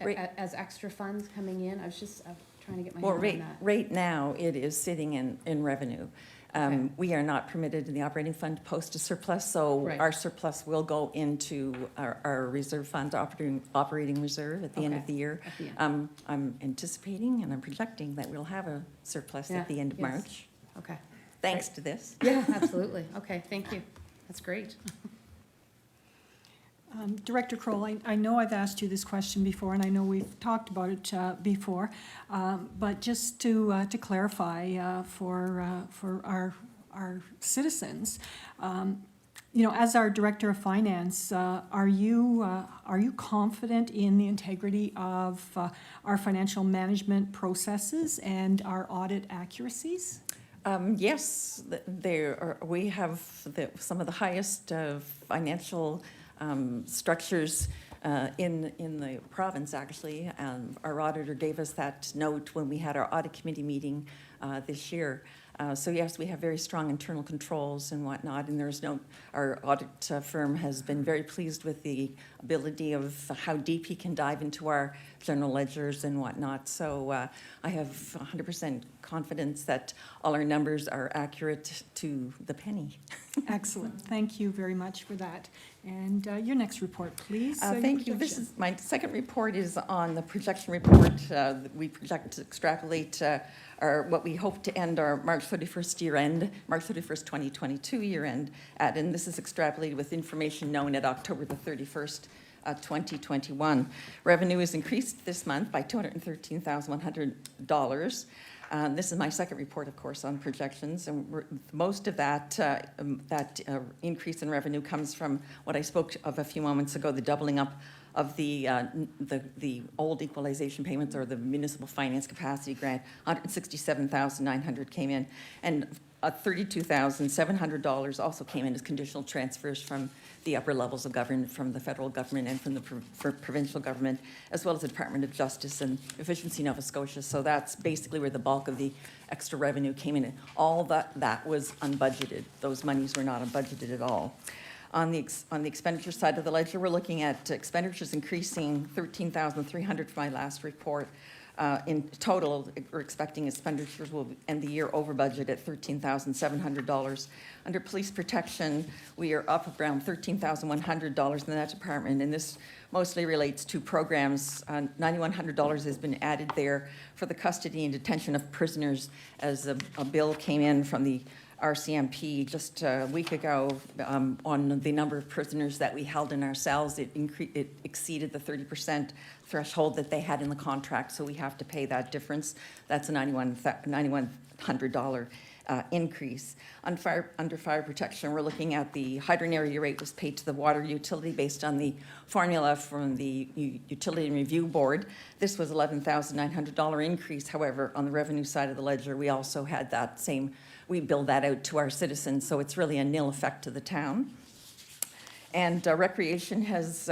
Right. as extra funds coming in? I was just trying to get my Well, hand on that. right now, it is sitting in revenue. Okay. We are not permitted in the operating fund to post a surplus, so Right. our surplus will go into our reserve fund, operating reserve at the end of Okay. the year. At the end. I'm anticipating and I'm projecting that we'll have a surplus Yeah, at the end of yes. March, Okay. thanks to this. Yeah, absolutely. Okay, thank you. That's great. Director Kroll, I know I've asked you this question before, and I know we've talked about it before, but just to clarify for our citizens, you know, as our Director of Finance, are you confident in the integrity of our financial management processes and our audit accuracies? Yes, we have some of the highest financial structures in the province, actually. Our auditor gave us that note when we had our audit committee meeting this year. So yes, we have very strong internal controls and whatnot, and our audit firm has been very pleased with the ability of how deep he can dive into our general ledgers and whatnot. So I have 100% confidence that all our numbers are accurate to the penny. Excellent, thank you very much for that. And your next report, please. Your Thank you. This projection. is, my second report is on the projection report. We project to extrapolate what we hope to end our March 31st year end, March 31st, 2022 year end at, and this is extrapolated with information known at October the 31st, 2021. Revenue is increased this month by $213,100. This is my second report, of course, on projections, and most of that increase in revenue comes from what I spoke of a few moments ago, the doubling up of the old equalization payments, or the municipal finance capacity grant. $167,900 came in, and $32,700 also came in as conditional transfers from the upper levels of government, from the federal government and from the provincial government, as well as the Department of Justice and Efficiency Nova Scotia. So that's basically where the bulk of the extra revenue came in. All that was unbudgeted. Those monies were not unbudgeted at all. On the expenditure side of the ledger, we're looking at expenditures increasing $13,300 for my last report. In total, we're expecting expenditures will end the year over budget at $13,700. Under police protection, we are up around $13,100 in that department, and this mostly relates to programs. $9,100 has been added there for the custody and detention of prisoners, as a bill came in from the RCMP just a week ago on the number of prisoners that we held in our cells. It exceeded the 30% threshold that they had in the contract, so we have to pay that difference. That's a $9,100 increase. Under fire protection, we're looking at the hydrant area rate was paid to the water utility based on the formula from the Utility and Review Board. This was $11,900 increase. However, on the revenue side of the ledger, we also had that same, we billed that out to our citizens, so it's really a nil effect to the town. And Recreation has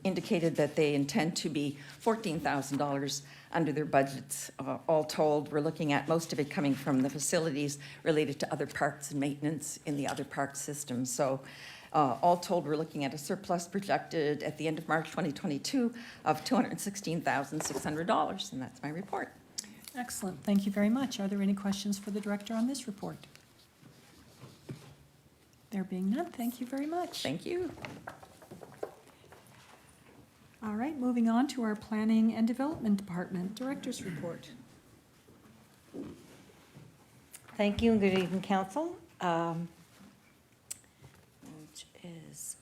indicated that they intend to be $14,000 under their budgets. All told, we're looking at most of it coming from the facilities related to other parks and maintenance in the other park systems. So all told, we're looking at a surplus projected at the end of March 2022 of $216,600, and that's my report. Excellent, thank you very much. Are there any questions for the Director on this report? There being none, thank you very much. Thank you. All right, moving on to our Planning and Development Department Director's Report. Thank you and good evening, council. Which is,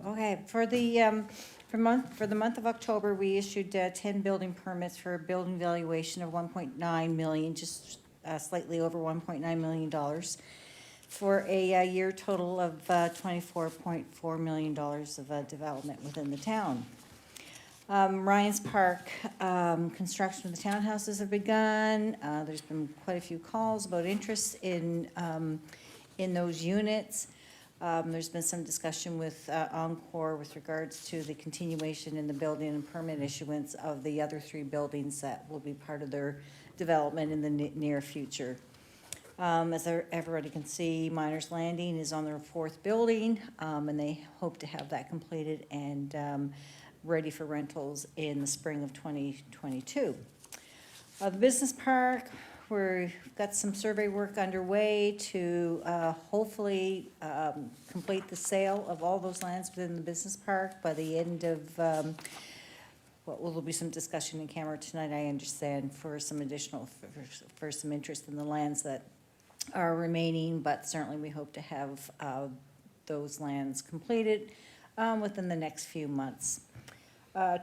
okay, for the month of October, we issued 10 building permits for a building valuation of 1.9 million, just slightly over $1.9 million, for a year total of $24.4 million of development within the town. Ryan's Park, construction of the townhouses have begun. There's been quite a few calls about interest in those units. There's been some discussion with Encore with regards to the continuation in the building and permit issuance of the other 3 buildings that will be part of their development in the near future. As everybody can see, Miners Landing is on their 4th building, and they hope to have that completed and ready for rentals in the spring of 2022. The business park, we've got some survey work underway to hopefully complete the sale of all those lands within the business park by the end of, there'll be some discussion in camera tonight, I understand, for some additional, for some interest in the lands that are remaining, but certainly we hope to have those lands completed within the next few months.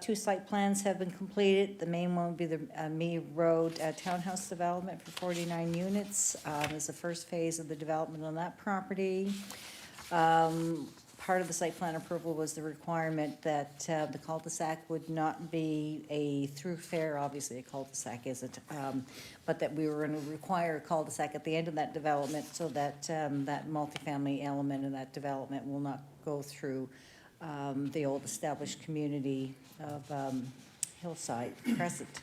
2 site plans have been completed. The main one would be the Mee Road townhouse development for 49 units. Is the first phase of the development on that property. Part of the site plan approval was the requirement that the cul-de-sac would not be a thoroughfare. Obviously, a cul-de-sac isn't, but that we were going to require a cul-de-sac at the end of that development so that that multifamily element of that development will not go through the old established community of Hillside Crescent.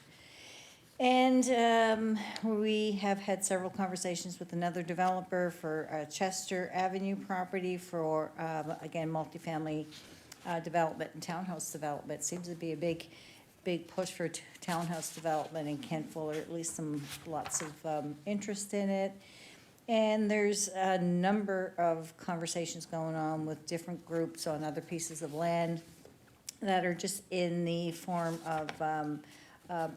And we have had several conversations with another developer for Chester Avenue property for, again, multifamily development and townhouse development. Seems to be a big push for townhouse development in Kentville, or at least lots of interest in it. And there's a number of conversations going on with different groups on other pieces of land that are just in the form of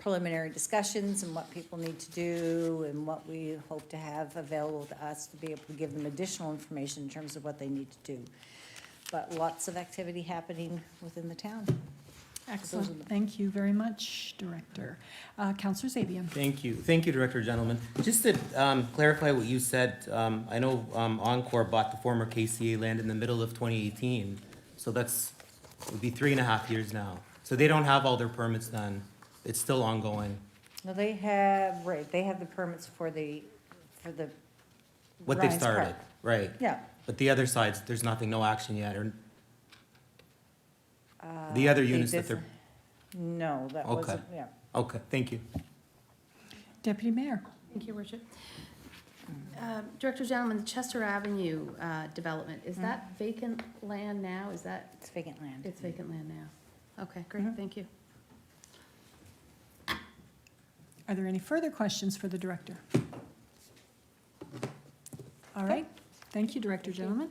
preliminary discussions and what people need to do and what we hope to have available to us to be able to give them additional information in terms of what they need to do. But lots of activity happening within the town. Excellent, thank you very much, Director. Councillor Zabian. Thank you, Director, gentlemen. Just to clarify what you said, I know Encore bought the former KCA land in the middle of 2018, so would be 3.5 years now. So they don't have all their permits done. It's still ongoing. No, they have, right, they have the permits for the What they've Ryan's started, Park. right? Yeah. But the other sides, there's nothing, no action yet, or the other units that they're, No, that Okay. wasn't, yeah. okay, thank you. Deputy Mayor. Thank you, Worship. Director, gentlemen, the Chester Avenue development, is that vacant land now? Is that, It's vacant land. it's vacant land now? Okay, great, thank you. Are there any further questions for the Director? All right, thank you, Director, gentlemen.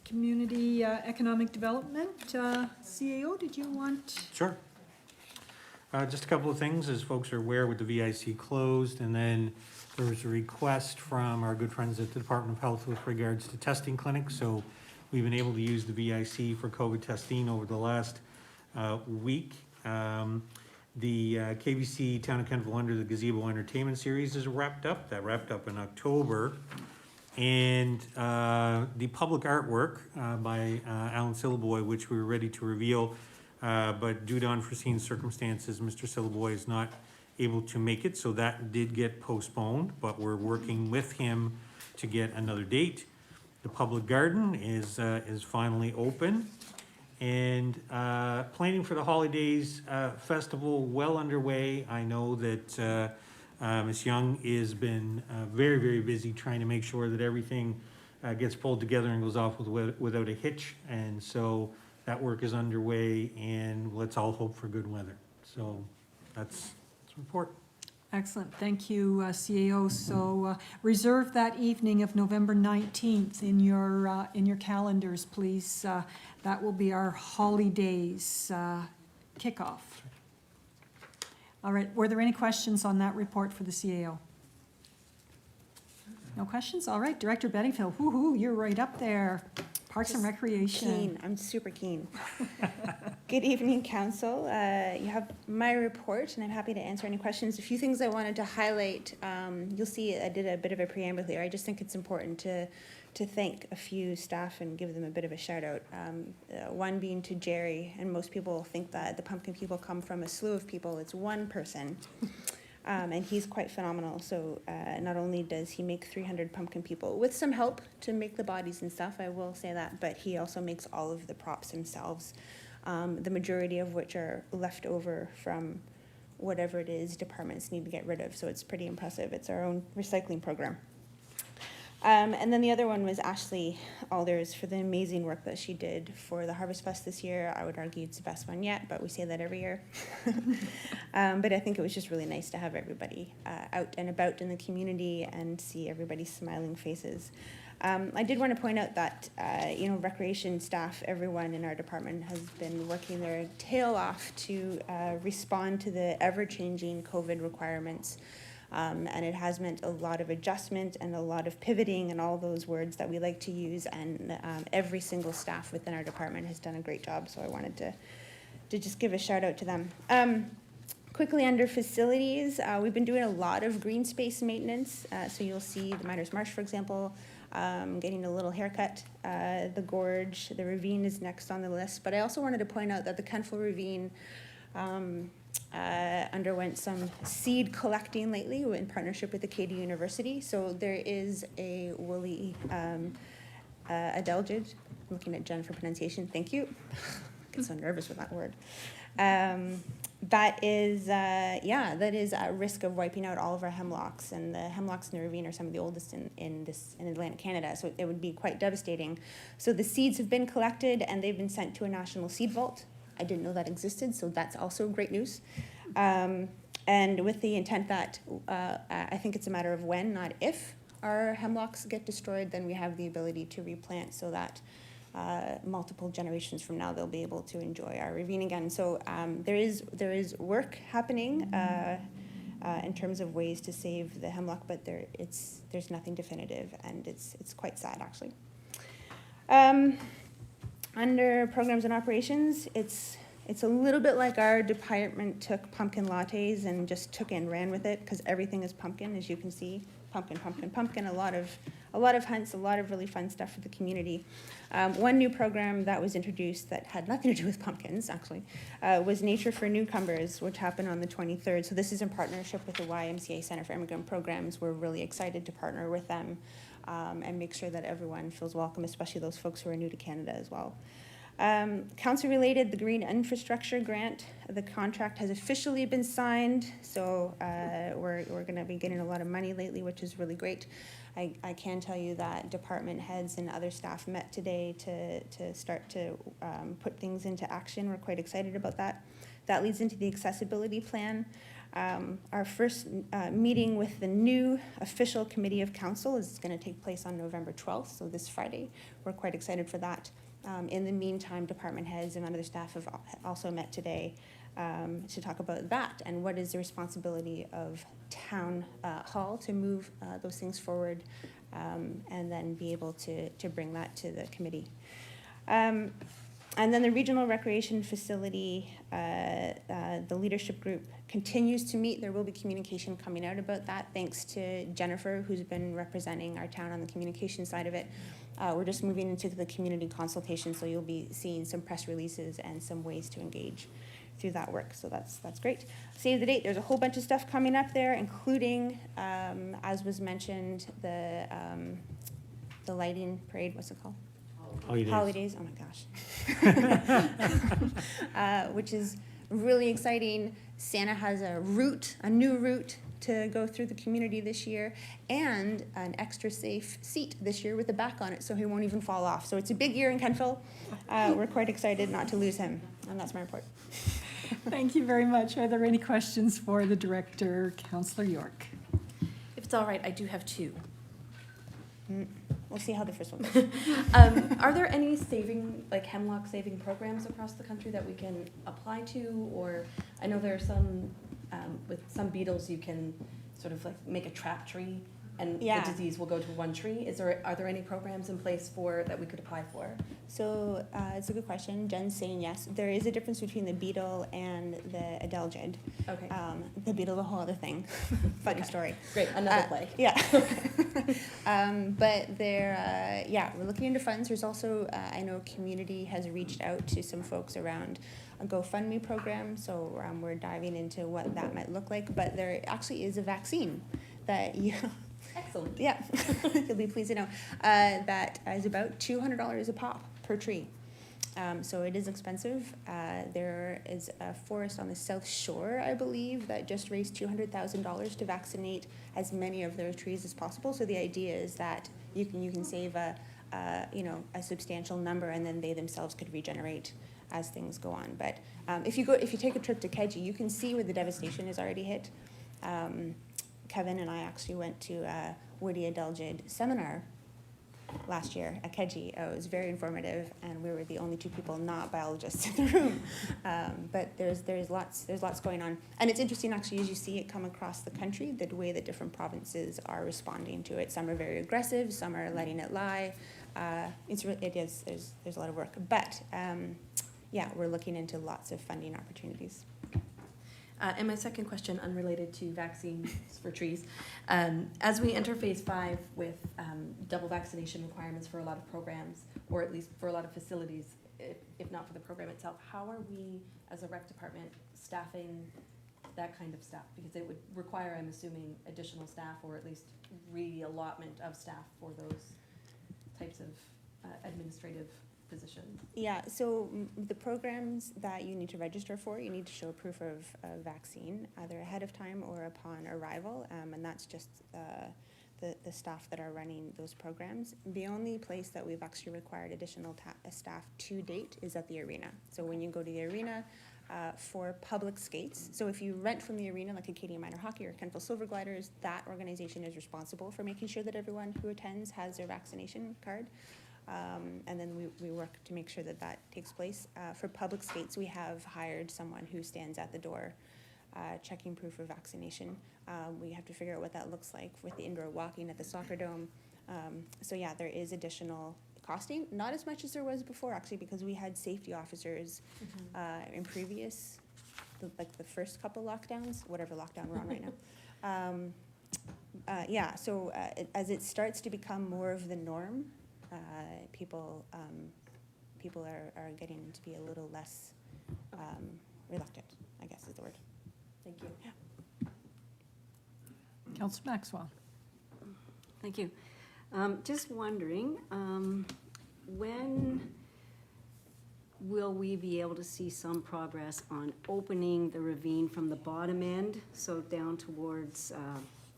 Community Economic Development, CAO, did you want? Sure. Just a couple of things, as folks are aware, with the VIC closed, and then there was a request from our good friends at the Department of Health with regards to testing clinics, so we've been able to use the VIC for COVID testing over the last week. The KBC Town of Kentville Under the Gazebo Entertainment Series is wrapped up. That wrapped up in October. And the public artwork by Alan Syllaboy, which we were ready to reveal, but due to unforeseen circumstances, Mr. Syllaboy is not able to make it, so that did get postponed, but we're working with him to get another date. The public garden is finally open, and planning for the holidays festival well underway. I know that Ms. Young has been very, very busy trying to make sure that everything gets pulled together and goes off without a hitch. And so that work is underway, and let's all hope for good weather. So that's the report. Excellent, thank you, CAO. So reserve that evening of November 19th in your calendars, please. That will be our holidays kickoff. All right, were there any questions on that report for the CAO? No questions? All right, Director Bedingfield, whoo-hoo, you're right up there. Parks and Recreation. Keen, I'm super keen. Good evening, council. You have my report, and I'm happy to answer any questions. A few things I wanted to highlight. You'll see I did a bit of a preamble here. I just think it's important to thank a few staff and give them a bit of a shout out. One being to Jerry, and most people think that the pumpkin people come from a slew of people. It's one person. And he's quite phenomenal. So not only does he make 300 pumpkin people with some help to make the bodies and stuff, I will say that, but he also makes all of the props themselves, the majority of which are left over from whatever it is departments need to get rid of. So it's pretty impressive. It's our own recycling program. And then the other one was Ashley Alders for the amazing work that she did for the Harvest Fest this year. I would argue it's the best one yet, but we say that every year. But I think it was just really nice to have everybody out and about in the community and see everybody's smiling faces. I did want to point out that, recreation staff, everyone in our department has been working their tail off to respond to the ever-changing COVID requirements. And it has meant a lot of adjustment and a lot of pivoting and all those words that we like to use. And every single staff within our department has done a great job. So I wanted to just give a shout out to them. Quickly under facilities, we've been doing a lot of green space maintenance. So you'll see the Miners Marsh, for example, getting a little haircut. The Gorge, the Ravine is next on the list. But I also wanted to point out that the Kenful Ravine underwent some seed collecting lately in partnership with Acadia University. So there is a woolly adelgid. I'm looking at Jen for pronunciation. Thank you. I get so nervous with that word. That is at risk of wiping out all of our hemlocks, and the hemlocks in the ravine are some of the oldest in Atlantic Canada, so it would be quite devastating. So the seeds have been collected and they've been sent to a national seed vault. I didn't know that existed, so that's also great news. And with the intent that I think it's a matter of when, not if, our hemlocks get destroyed, then we have the ability to replant so that multiple generations from now they'll be able to enjoy our ravine again. So there is work happening in terms of ways to save the hemlock, but there's nothing definitive, and it's quite sad actually. Under programs and operations, it's a little bit like our department took pumpkin lattes and just took and ran with it, because everything is pumpkin, as you can see. Pumpkin, pumpkin, pumpkin, a lot of hunts, a lot of really fun stuff for the community. One new program that was introduced that had nothing to do with pumpkins, actually, was Nature for Newcomers, which happened on the 23rd. So this is in partnership with the YMCA Center for Immigrant Programs. We're really excited to partner with them and make sure that everyone feels welcome, especially those folks who are new to Canada as well. Council related, the Green Infrastructure Grant, the contract has officially been signed, so we're going to be getting a lot of money lately, which is really great. I can tell you that department heads and other staff met today to start to put things into action. We're quite excited about that. That leads into the accessibility plan. Our first meeting with the new official committee of council is going to take place on November 12th, so this Friday. We're quite excited for that. In the meantime, department heads and other staff have also met today to talk about that and what is the responsibility of town hall to move those things forward and then be able to bring that to the committee. And then the regional recreation facility, the leadership group continues to meet. There will be communication coming out about that, thanks to Jennifer, who's been representing our town on the communication side of it. We're just moving into the community consultation, so you'll be seeing some press releases and some ways to engage through that work. So that's great. Save the date. There's a whole bunch of stuff coming up there, including, as was mentioned, the lighting parade. What's it called? Holidays. Oh my gosh. Which is really exciting. Santa has a new route to go through the community this year, and an extra safe seat this year with a back on it, so he won't even fall off. So it's a big year in Kentville. We're quite excited not to lose him, and that's my report. Thank you very much. Are there any questions for the director, Councillor York? If it's all right, I do have two. We'll see how the first one goes. Are there any saving, like hemlock saving programs across the country that we can apply to? Or I know there are some, with some beetles, you can sort of like make a trap tree and the Yeah. disease will go to one tree. Are there any programs in place that we could apply for? So it's a good question. Jen's saying yes. There is a difference between the beetle and the adelgid. Okay, The beetle's a whole other thing. Funny Okay. story. great, another plague. Yeah. But they're, we're looking into funds. There's also, I know community has reached out to some folks around a GoFundMe program, so we're diving into what that might look like. But there actually is a vaccine that you, Excellent. yeah, you'll be pleased to know, that is about $200 a pop per tree. So it is expensive. There is a forest on the South Shore, I believe, that just raised $200,000 to vaccinate as many of their trees as possible. So the idea is that you can save a substantial number, and then they themselves could regenerate as things go on. But if you take a trip to Keji, you can see where the devastation is already hit. Kevin and I actually went to a Woody Adelgid seminar last year at Keji. It was very informative, and we were the only two people not biologists in the room. But there's lots going on, and it's interesting actually as you see it come across the country, the way that different provinces are responding to it. Some are very aggressive, some are letting it lie. There's a lot of work, but we're looking into lots of funding opportunities. And my second question, unrelated to vaccines for trees. As we enter phase 5 with double vaccination requirements for a lot of programs, or at least for a lot of facilities, if not for the program itself, how are we as a rec department staffing that kind of staff? Because it would require, I'm assuming, additional staff, or at least reallotment of staff for those types of administrative positions. Yeah, so the programs that you need to register for, you need to show proof of vaccine, either ahead of time or upon arrival, and that's just the staff that are running those programs. The only place that we've actually required additional staff to date is at the arena. So when you go to the arena for public skates, so if you rent from the arena, like Acadia Minor Hockey or Kentville Silver Gliders, that organization is responsible for making sure that everyone who attends has their vaccination card. And then we work to make sure that that takes place. For public skates, we have hired someone who stands at the door checking proof of vaccination. We have to figure out what that looks like with the indoor walking at the soccer dome. There is additional costing, not as much as there was before, actually, because we had safety officers in previous, the first couple lockdowns, whatever lockdown we're on right now. As it starts to become more of the norm, people are getting to be a little less reluctant, I guess is the word. Thank you. Councillor Maxwell. Thank you. Just wondering, when will we be able to see some progress on opening the ravine from the bottom end, so down towards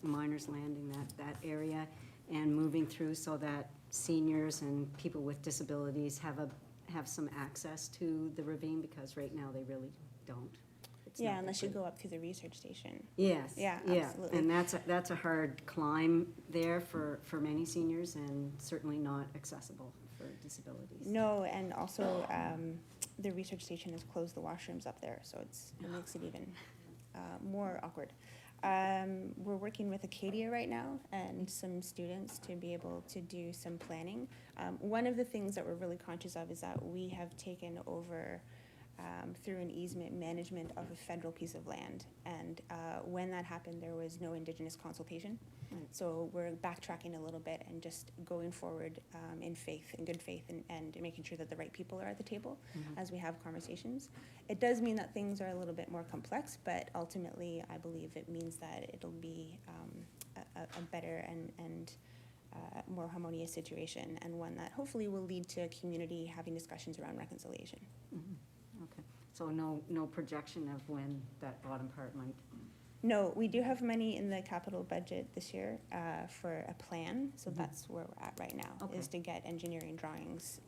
Miners Landing, that area, and moving through so that seniors and people with disabilities have some access to the ravine, because right now they really don't. It's not Unless you good. go up through the research station. Yes. Yeah, absolutely. And that's a hard climb there for many seniors, and certainly not accessible for disabilities. No, and also the research station has closed the washrooms up there, so it makes it even more awkward. We're working with Acadia right now and some students to be able to do some planning. One of the things that we're really conscious of is that we have taken over through an easement management of a federal piece of land. And when that happened, there was no Indigenous consultation. So we're backtracking a little bit and just going forward in good faith, and making sure that the right people are at the table as we have conversations. It does mean that things are a little bit more complex, but ultimately I believe it means that it'll be a better and more harmonious situation, and one that hopefully will lead to a community having discussions around reconciliation. Okay, so no projection of when that bottom part might No, we do have money in the capital budget this year for a plan, so that's where we're at right now, Okay. is to get engineering drawings.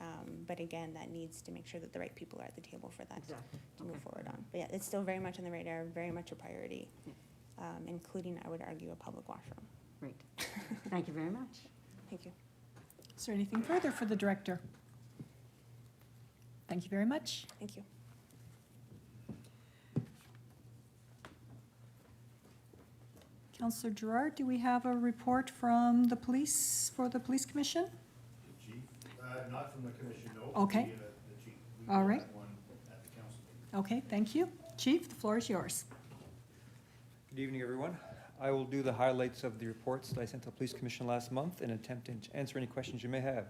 But again, that needs to make sure that the right people are at the table for that Exactly. to move Okay. forward on. But yeah, it's still very much on the radar, very much a priority, including, I would argue, a public washroom. Great. Thank you very much. Thank you. Is there anything further for the director? Thank you very much. Thank you. Councillor Gerard, do we have a report from the police, for the police commission? The chief, not from the commission, no. Okay. The chief. We All will right. have one at the council meeting. Okay, thank you. Chief, the floor is yours. Good evening, everyone. I will do the highlights of the reports that I sent to the Police Commission last month and attempt to answer any questions you may have.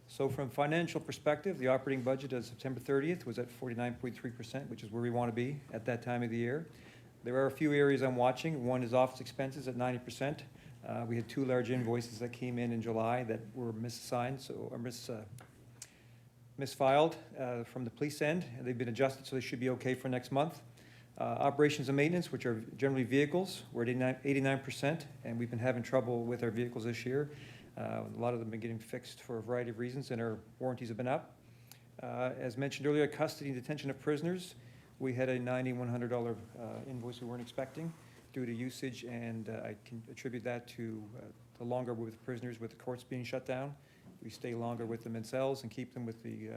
So from financial perspective, the operating budget as of September 30th was at 49.3%, which is where we want to be at that time of the year. There are a few areas I'm watching. One is office expenses at 90%. We had 2 large invoices that came in July that were misassigned, or misfiled from the police end. They've been adjusted, so they should be okay for next month. Operations and maintenance, which are generally vehicles, we're at 89%, and we've been having trouble with our vehicles this year. A lot of them have been getting fixed for a variety of reasons, and our warranties have been up. As mentioned earlier, custody and detention of prisoners, we had a $9,100 invoice we weren't expecting due to usage, and I can attribute that to the longer we're with prisoners with the courts being shut down. We stay longer with them in cells and keep them with the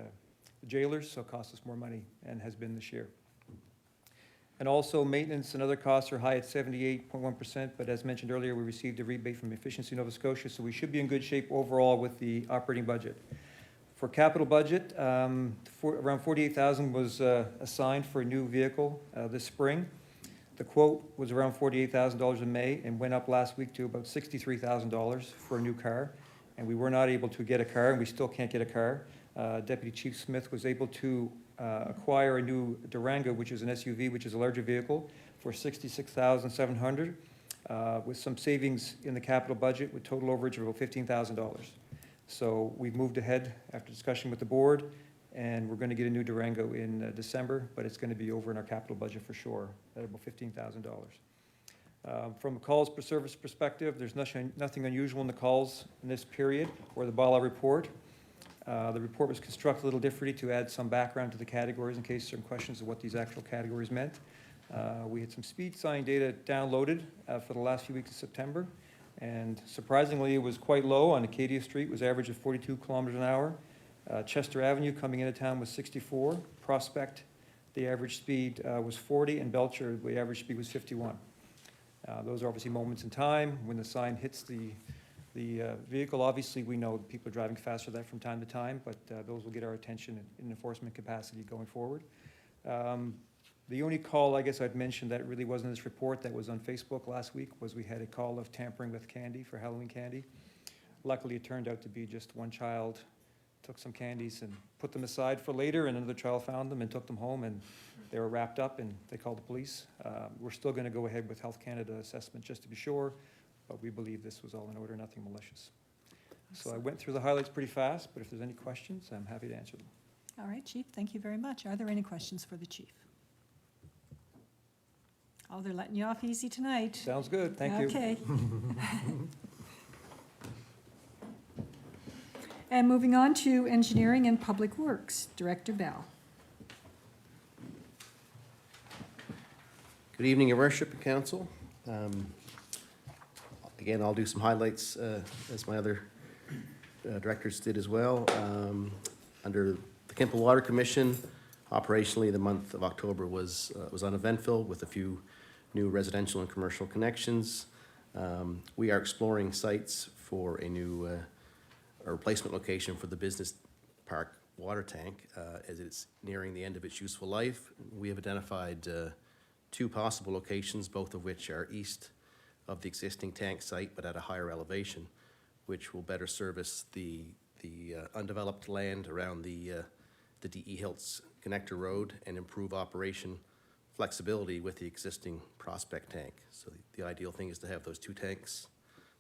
jailers, so it costs us more money, and has been this year. And also, maintenance and other costs are high at 78.1%, but as mentioned earlier, we received a rebate from Efficiency Nova Scotia, so we should be in good shape overall with the operating budget. For capital budget, around $48,000 was assigned for a new vehicle this spring. The quote was around $48,000 in May and went up last week to about $63,000 for a new car. And we were not able to get a car, and we still can't get a car. Deputy Chief Smith was able to acquire a new Durango, which is an SUV, which is a larger vehicle, for $66,700, with some savings in the capital budget with total overage of about $15,000. So we've moved ahead after discussion with the board, and we're going to get a new Durango in December, but it's going to be over in our capital budget for sure, at about $15,000. From a calls per service perspective, there's nothing unusual in the calls in this period or the bylaw report. The report was constructed a little differently to add some background to the categories in case certain questions of what these actual categories meant. We had some speed sign data downloaded for the last few weeks of September, and surprisingly, it was quite low. On Acadia Street, it was average of 42 kilometers an hour. Chester Avenue coming into town was 64. Prospect, the average speed was 40, and Belcher, the average speed was 51. Those are obviously moments in time. When the sign hits the vehicle, obviously, we know people are driving faster than that from time to time, but those will get our attention in enforcement capacity going forward. The only call, I guess I'd mention that really wasn't in this report that was on Facebook last week was we had a call of tampering with candy for Halloween candy. Luckily, it turned out to be just one child took some candies and put them aside for later, and another child found them and took them home, and they were wrapped up, and they called the police. We're still going to go ahead with Health Canada assessment just to be sure, but we believe this was all in order, nothing malicious. So I went through the highlights pretty fast, but if there's any questions, I'm happy to answer them. All right, Chief, thank you very much. Are there any questions for the chief? Oh, they're letting you off easy tonight. Sounds good, thank you. Okay. And moving on to Engineering and Public Works, Director Bell. Good evening, Your Worship and Council. Again, I'll do some highlights as my other directors did as well. Under the Kemple Water Commission, operationally, the month of October was uneventful with a few new residential and commercial connections. We are exploring sites for a new a replacement location for the business park water tank as it's nearing the end of its useful life. We have identified 2 possible locations, both of which are east of the existing tank site, but at a higher elevation, which will better service the undeveloped land around the D.E. Hiltz connector road and improve operation flexibility with the existing Prospect tank. So the ideal thing is to have those 2 tanks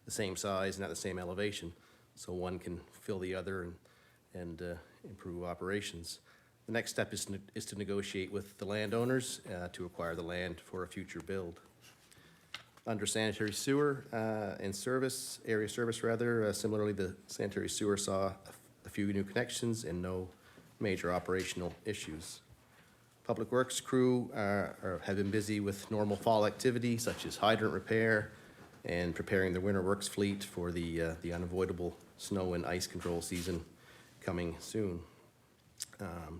the same size and at the same elevation, so one can fill the other and improve operations. The next step is to negotiate with the landowners to acquire the land for a future build. Under sanitary sewer and service, area service rather, similarly, the sanitary sewer saw a few new connections and no major operational issues. Public Works crew have been busy with normal fall activity such as hydrant repair and preparing the winter works fleet for the unavoidable snow and ice control season coming soon.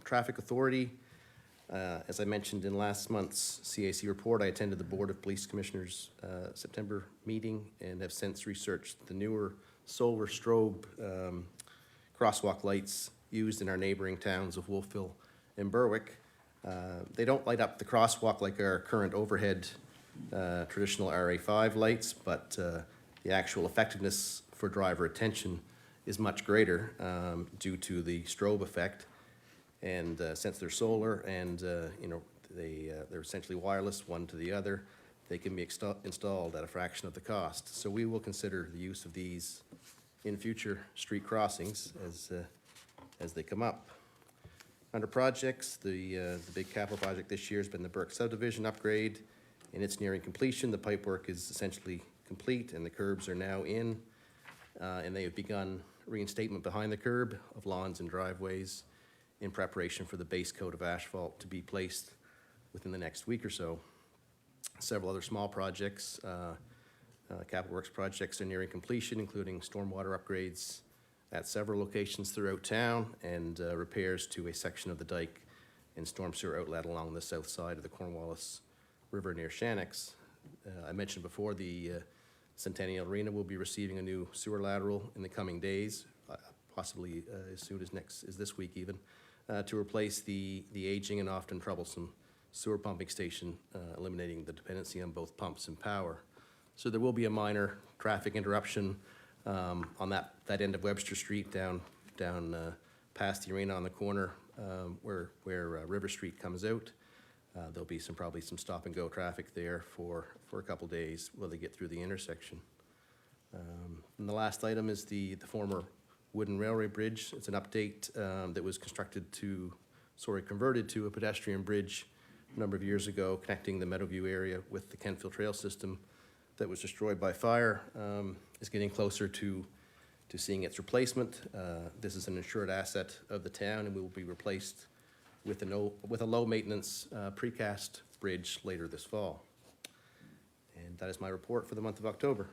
Traffic Authority, as I mentioned in last month's CAC report, I attended the Board of Police Commissioners September meeting and have since researched the newer solar strobe crosswalk lights used in our neighboring towns of Wolfville and Berwick. They don't light up the crosswalk like our current overhead traditional RA5 lights, but the actual effectiveness for driver attention is much greater due to the strobe effect. And since they're solar and they're essentially wireless one to the other, they can be installed at a fraction of the cost. So we will consider the use of these in future street crossings as they come up. Under projects, the big capital project this year has been the Burke subdivision upgrade, and it's nearing completion. The pipework is essentially complete, and the curbs are now in, and they have begun reinstatement behind the curb of lawns and driveways in preparation for the base coat of asphalt to be placed within the next week or so. Several other small projects, capital works projects are nearing completion, including stormwater upgrades at several locations throughout town and repairs to a section of the dike and storm sewer outlet along the south side of the Cornwallis River near Shannocks. I mentioned before the Centennial Arena will be receiving a new sewer lateral in the coming days, possibly as soon as this week even, to replace the aging and often troublesome sewer pumping station, eliminating the dependency on both pumps and power. So there will be a minor traffic interruption on that end of Webster Street down past the arena on the corner where River Street comes out. There'll be probably some stop and go traffic there for a couple days while they get through the intersection. And the last item is the former wooden railway bridge. It's an update that was converted to a pedestrian bridge a number of years ago, connecting the Meadowview area with the Kentville Trail system that was destroyed by fire. Is getting closer to seeing its replacement. This is an insured asset of the town and will be replaced with a low-maintenance precast bridge later this fall. And that is my report for the month of October.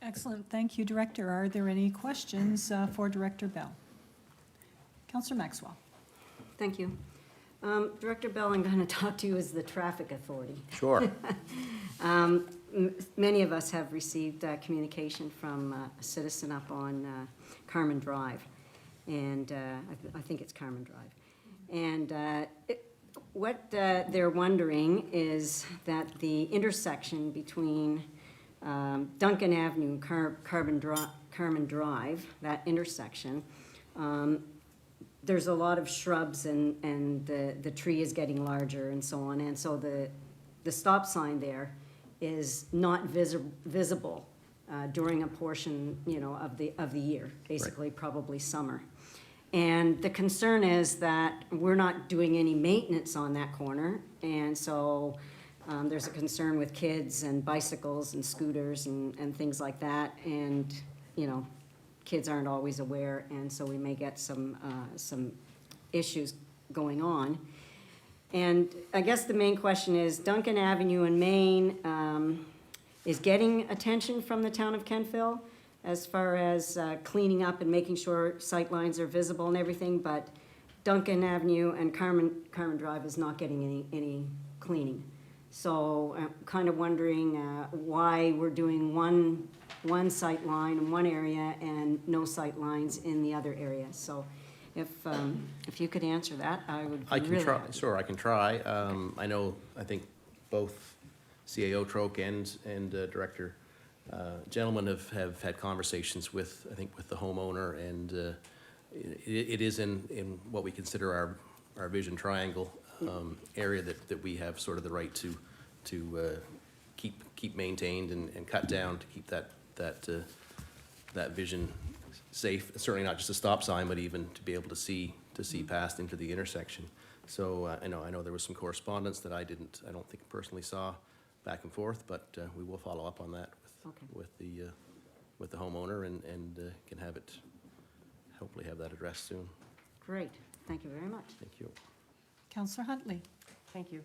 Excellent, thank you, Director. Are there any questions for Director Bell? Councillor Maxwell. Thank you. Director Bell, I'm going to talk to you as the Traffic Authority. Sure. Many of us have received communication from a citizen up on Carmen Drive, and I think it's Carmen Drive. And what they're wondering is that the intersection between Duncan Avenue and Carmen Drive, that intersection, there's a lot of shrubs and the tree is getting larger and so on, and so the stop sign there is not visible during a portion, of the year, basically probably summer. And the concern is that we're not doing any maintenance on that corner, and so there's a concern with kids and bicycles and scooters and things like that, and kids aren't always aware, and so we may get some issues going on. And I guess the main question is, Duncan Avenue in Maine is getting attention from the town of Kentville as far as cleaning up and making sure sight lines are visible and everything, but Duncan Avenue and Carmen Drive is not getting any cleaning. So I'm kind of wondering why we're doing one sight line in one area and no sight lines in the other area. So if you could answer that, I would I can really try. happy. Sure, I can try. I think both CAO Troke and Director gentlemen have had conversations with the homeowner, and it is in what we consider our vision triangle area that we have sort of the right to keep maintained and cut down to keep that vision safe. Certainly not just a stop sign, but even to be able to see past into the intersection. So I know there was some correspondence that I don't think personally saw back and forth, but we will follow up on that Okay. with the homeowner and can have it, hopefully have that addressed soon. Great, thank you very much. Thank you. Councillor Huntley. Thank you.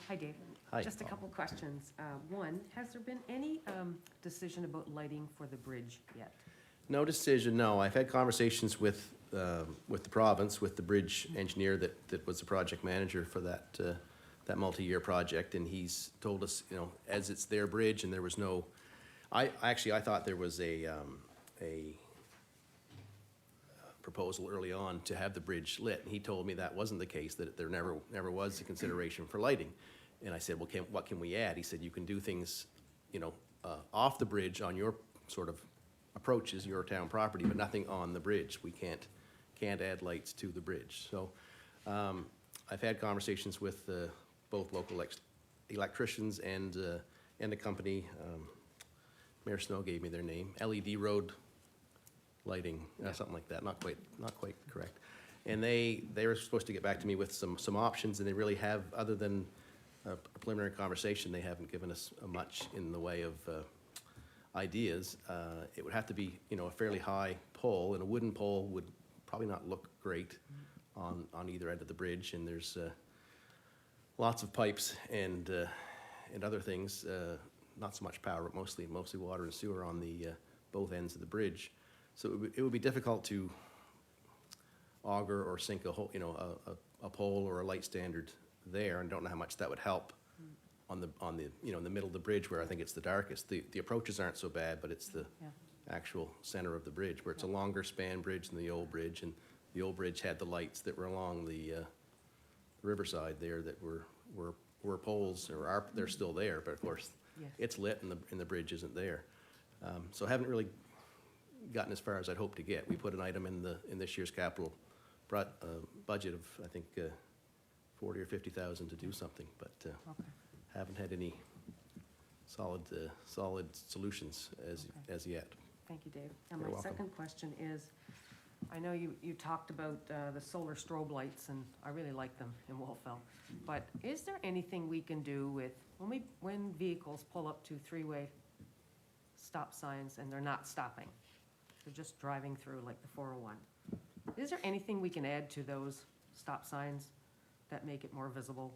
Hi, Dave. Hi. Just a couple questions. One, has there been any decision about lighting for the bridge yet? No decision, no. I've had conversations with the province, with the bridge engineer that was the project manager for that multi-year project, and he's told us, you know, as it's their bridge and there was no, I thought there was a proposal early on to have the bridge lit, and he told me that wasn't the case, that there never was a consideration for lighting. And I said, well, what can we add? He said, you can do things, you know, off the bridge on your sort of approaches, your town property, but nothing on the bridge. We can't add lights to the bridge. So I've had conversations with both local electricians and the company. Mayor Snow gave me their name, LED Road Lighting, something like that, not quite correct. And they were supposed to get back to me with some options, and they really have, other than a preliminary conversation, they haven't given us much in the way of ideas. It would have to be, you know, a fairly high pole, and a wooden pole would probably not look great on either end of the bridge, and there's lots of pipes and other things, not so much power, but mostly water and sewer on the both ends of the bridge. So it would be difficult to auger or sink a whole, you know, a pole or a light standard there, and don't know how much that would help on the you know, in the middle of the bridge where I think it's the darkest. The approaches aren't so bad, but it's the actual center of the bridge where it's a longer span bridge than the old bridge, and the old bridge had the lights that were along the riverside there that were poles, or are, they're still there, but of course it's lit and the bridge isn't there. So I haven't really gotten as far as I'd hoped to get. We put an item in this year's capital budget of, I think, 40 or 50,000 to do something, but haven't had any solid solutions as yet. Thank you, Dave. And You're my welcome. second question is, I know you talked about the solar strobe lights, and I really like them in Wolfville, but is there anything we can do with, when vehicles pull up to three-way stop signs and they're not stopping, they're just driving through like the 401, is there anything we can add to those stop signs that make it more visible?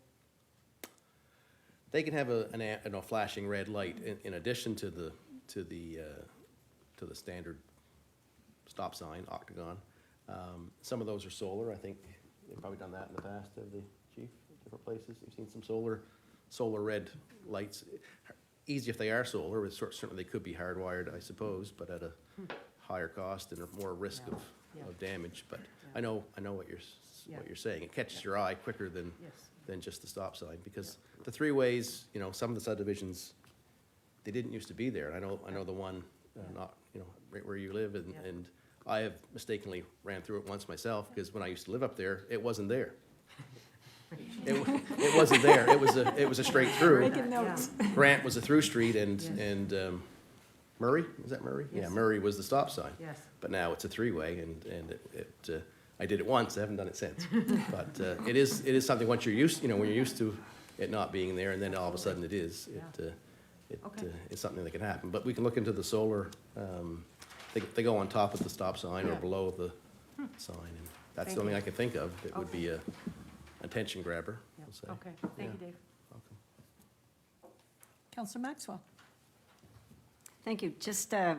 They can have a flashing red light in addition to the standard stop sign, octagon. Some of those are solar. I think they've probably done that in the past, have they, Chief? Different places. You've seen some solar red lights. Easy if they are solar. Certainly they could be hardwired, I suppose, but at a higher cost and more risk of damage. But I know what you're saying. It catches your eye quicker than just the stop sign, because the three ways, you know, some of the subdivisions, they didn't used to be there. I know the one not, you know, right where you live, and I have mistakenly ran through it once myself, because when I used to live up there, it wasn't there. It wasn't there. It was a straight through. Making notes. Grant was a through street, and Murray, is that Murray? Yes. Yeah, Murray was the stop sign. Yes. But now it's a three-way, and I did it once, I haven't done it since. But it is something, once you're used, you know, when you're used to it not being there, and then all of a sudden it is, it's something that can happen. But we can look into the solar, they go on top of the stop sign or below the sign, and that's the only I can think of that would be a attention grabber, we'll say. Okay, thank you, Dave. Welcome. Councillor Maxwell. Thank you. Just a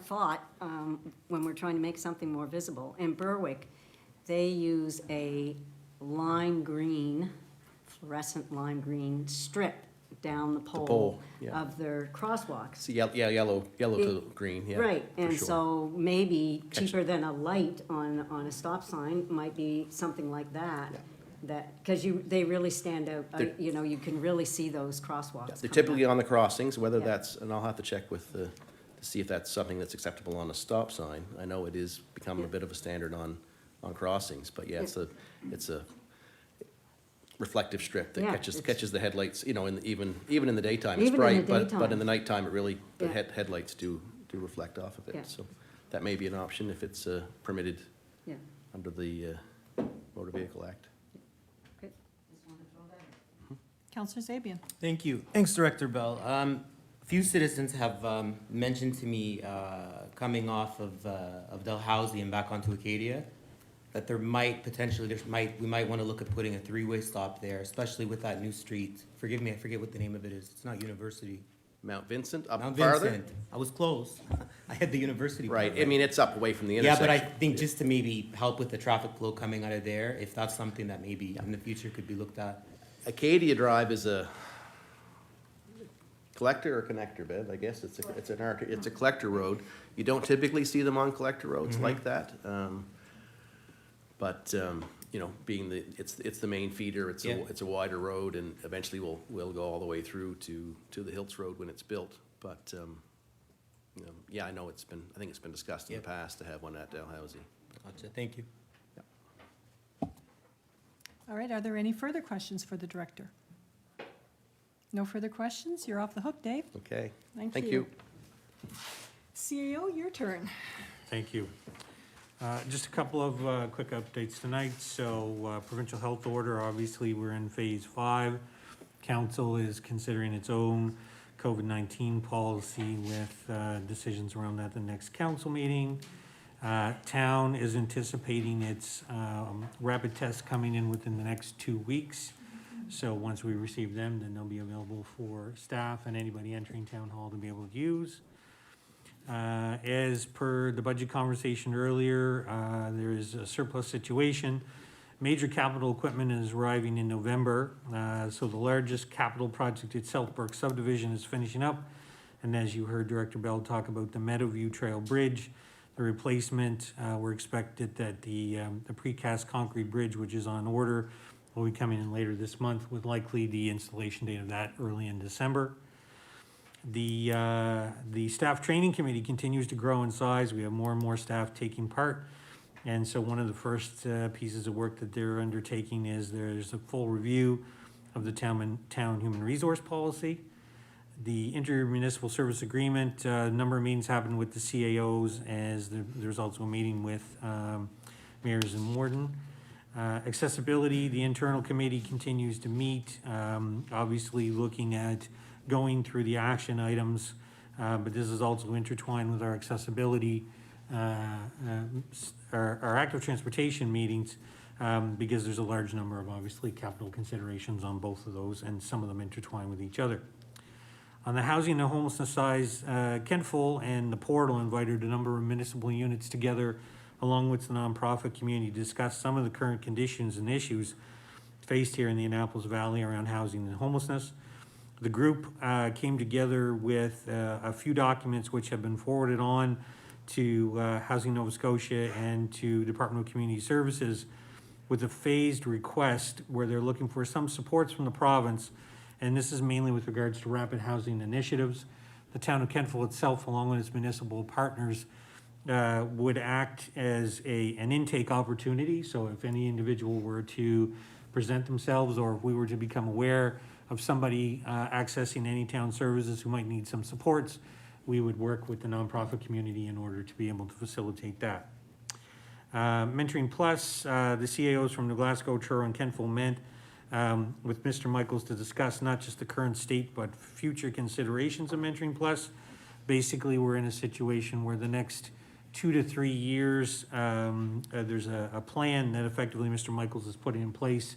thought, when we're trying to make something more visible. In Berwick, they use a lime green, fluorescent lime green strip down the pole yeah. of their crosswalks. See, yellow to green, yeah. Right, for and sure. so maybe cheaper than a light on a stop sign might be something like that. Yeah. That, because they really stand out, you know, you can really see those crosswalks. Yeah, they're coming typically up. on the crossings, whether Yeah. that's, and I'll have to check with to see if that's something that's acceptable on a stop sign. I know it is become a bit of a standard on crossings, but yeah, it's a reflective strip that Yeah, catches the headlights, you know, even in the daytime, it's Even in the bright, but daytime. in the nighttime, it really, the Yeah. headlights do reflect off of Yeah. it. So that may be an option if it's permitted Yeah. under the Motor Vehicle Act. Okay. Counselor Zabian. Thank you. Thanks, Director Bell. A few citizens have mentioned to me, coming off of Dalhousie and back onto Acadia, that there might potentially, we might want to look at putting a three-way stop there, especially with that new street. Forgive me, I forget what the name of it is. It's not University. Mount Vincent, up Mount farther? Vincent. I was close. I had the university. part Right, I mean, it's up away from the Yeah, but intersection. I think just to maybe help with the traffic flow coming out of there, if that's something that maybe in the future could be looked at. Acadia Drive is a collector or connector, Bev, I guess. It's a collector road. You don't typically see them on collector roads like that. But you know, being it's the main feeder, it's a wider road, and eventually we'll go all the way through to the Hilts Road when it's built. But you know, yeah, I think it's been discussed in the past to have one at Dalhousie. Gotcha, thank you. All right, are there any further questions for the director? No further questions? You're off the hook, Dave. Okay, Thank thank you. you. CEO, your turn. Thank you. Just a couple of quick updates tonight. So provincial health order, obviously, we're in phase 5. Council is considering its own COVID-19 policy with decisions around that at the next council meeting. Town is anticipating its rapid tests coming in within the next 2 weeks. So once we receive them, then they'll be available for staff and anybody entering town hall to be able to use. As per the budget conversation earlier, there is a surplus situation. Major capital equipment is arriving in November. So the largest capital project at Southburg subdivision is finishing up. And as you heard Director Bell talk about the Meadowview Trail Bridge, the replacement, we're expected that the precast concrete bridge, which is on order, will be coming in later this month, with likely the installation date of that early in December. The staff training committee continues to grow in size. We have more and more staff taking part. And so one of the first pieces of work that they're undertaking is there's a full review of the town human resource policy. The intermunicipal service agreement, a number of meetings happened with the CAOs, as there's also a meeting with mayors and warden. Accessibility, the internal committee continues to meet, obviously looking at going through the action items, but this is also intertwined with our accessibility, our active transportation meetings, because there's a large number of obviously capital considerations on both of those, and some of them intertwine with each other. On the housing and homelessness side, Kenful and the Portal invited a number of municipal units together along with the nonprofit community to discuss some of the current conditions and issues faced here in the Annapolis Valley around housing and homelessness. The group came together with a few documents which have been forwarded on to Housing Nova Scotia and to Department of Community Services with a phased request where they're looking for some supports from the province, and this is mainly with regards to rapid housing initiatives. The town of Kentville itself, along with its municipal partners, would act as an intake opportunity. So if any individual were to present themselves, or if we were to become aware of somebody accessing any town services who might need some supports, we would work with the nonprofit community in order to be able to facilitate that. Mentoring Plus, the CAOs from New Glasgow, Truro, and Kentville met with Mr. Michaels to discuss not just the current state, but future considerations of Mentoring Plus. Basically, we're in a situation where the next 2 to 3 years, there's a plan that effectively Mr. Michaels is putting in place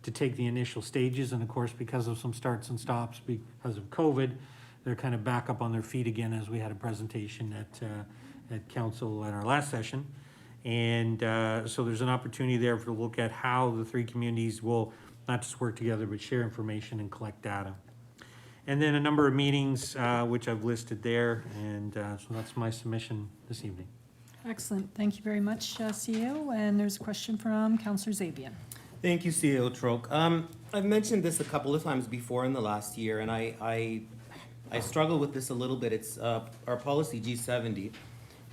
to take the initial stages. And of course, because of some starts and stops because of COVID, they're kind of back up on their feet again, as we had a presentation at council at our last session. And so there's an opportunity there to look at how the three communities will not just work together, but share information and collect data. And then a number of meetings, which I've listed there, and so that's my submission this evening. Excellent. Thank you very much, CEO. And there's a question from Councillor Zabian. Thank you, CEO Troke. I've mentioned this a couple of times before in the last year, and I struggle with this a little bit. It's our policy G70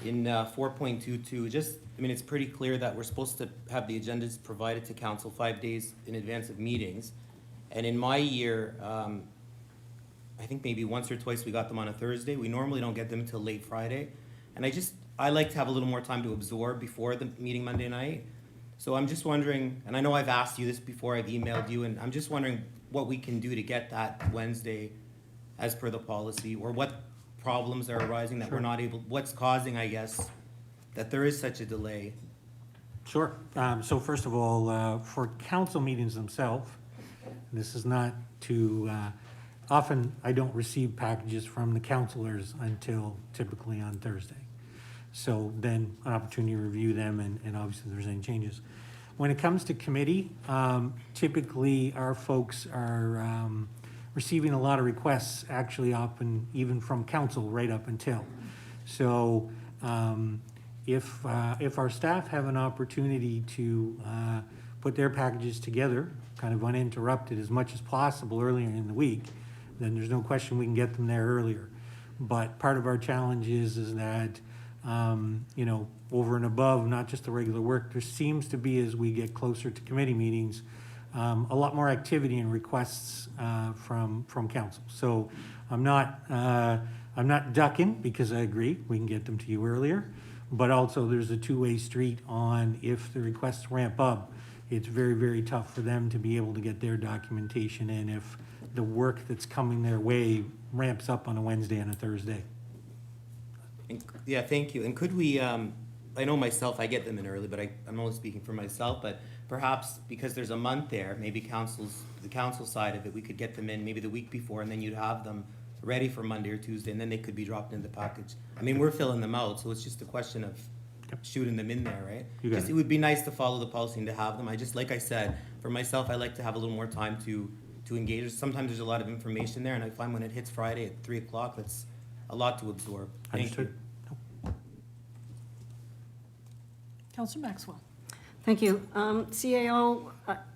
in 4.22. It's pretty clear that we're supposed to have the agendas provided to council 5 days in advance of meetings. And in my year, I think maybe once or twice we got them on a Thursday. We normally don't get them until late Friday. And I like to have a little more time to absorb before the meeting Monday night. So I'm just wondering, and I know I've asked you this before, I've emailed you, and I'm just wondering, what we can do to get that Wednesday as per the policy, or what problems are arising that we're not able, what's causing, I guess, that there is such a delay? Sure. So first of all, for council meetings themselves, this is not to, often I don't receive packages from the councilors until typically on Thursday. So then an opportunity to review them and obviously if there's any changes. When it comes to committee, typically our folks are receiving a lot of requests actually often even from council right up until. So if our staff have an opportunity to put their packages together, kind of uninterrupted as much as possible earlier in the week, then there's no question we can get them there earlier. But part of our challenge is that, you know, over and above, not just the regular work, there seems to be, as we get closer to committee meetings, a lot more activity and requests from council. So I'm not ducking, because I agree, we can get them to you earlier. But also there's a two-way street on if the requests ramp up, it's very, very tough for them to be able to get their documentation in if the work that's coming their way ramps up on a Wednesday and a Thursday. And, yeah, thank you. And could we, I know myself, I get them in early, but I'm only speaking for myself, but perhaps because there's a month there, maybe the council side of it, we could get them in maybe the week before, and then you'd have them ready for Monday or Tuesday, and then they could be dropped in the package. I mean, we're filling them out, so it's just a question of shooting them in there, right? You got Just, it. it would be nice to follow the policy and to have them. I just, like I said, for myself, I like to have a little more time to engage. Sometimes there's a lot of information there, and I find when it hits Friday at 3 o'clock, that's a lot to absorb. Thank you. Understood. Councillor Maxwell. Thank you. CAO,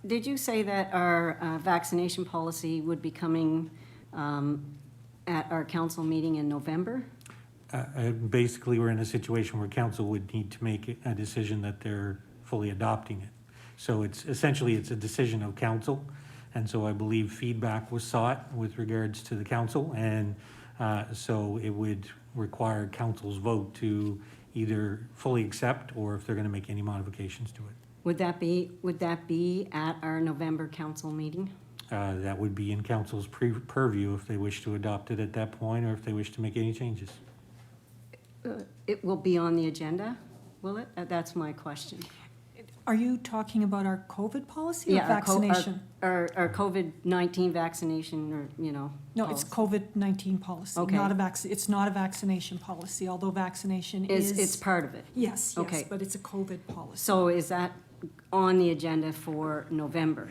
did you say that our vaccination policy would be coming at our council meeting in November? Basically, we're in a situation where council would need to make a decision that they're fully adopting it. So it's essentially, it's a decision of council. And so I believe feedback was sought with regards to the council. And so it would require council's vote to either fully accept or if they're going to make any modifications to it. Would that be at our November council meeting? That would be in council's purview if they wish to adopt it at that point or if they wish to make any changes. It will be on the agenda, will it? That's my question. Are you talking about our COVID policy or Yeah, vaccination? Our COVID-19 vaccination or, you know. No, it's policy. COVID-19 policy, Okay. it's not a vaccination policy, although vaccination is. It's part of it. Yes, Okay. yes, but it's a COVID policy. So is that on the agenda for November?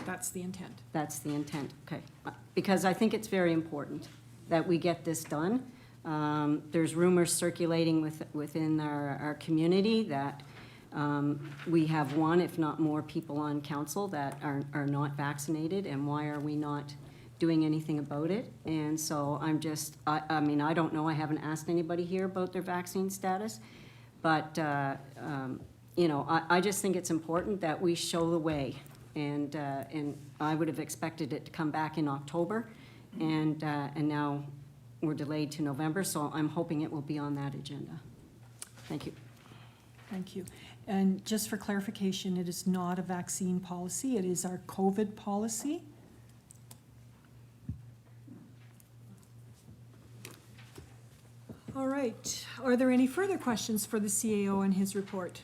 That's the intent. That's the intent, okay. Because I think it's very important that we get this done. There's rumors circulating within our community that we have one, if not more, people on council that are not vaccinated, and why are we not doing anything about it? And so I'm just, I mean, I don't know, I haven't asked anybody here about their vaccine status, but, you know, I just think it's important that we show the way. And I would have expected it to come back in October, and now we're delayed to November, so I'm hoping it will be on that agenda. Thank you. Thank you. And just for clarification, it is not a vaccine policy, it is our COVID policy. All right, are there any further questions for the CAO and his report?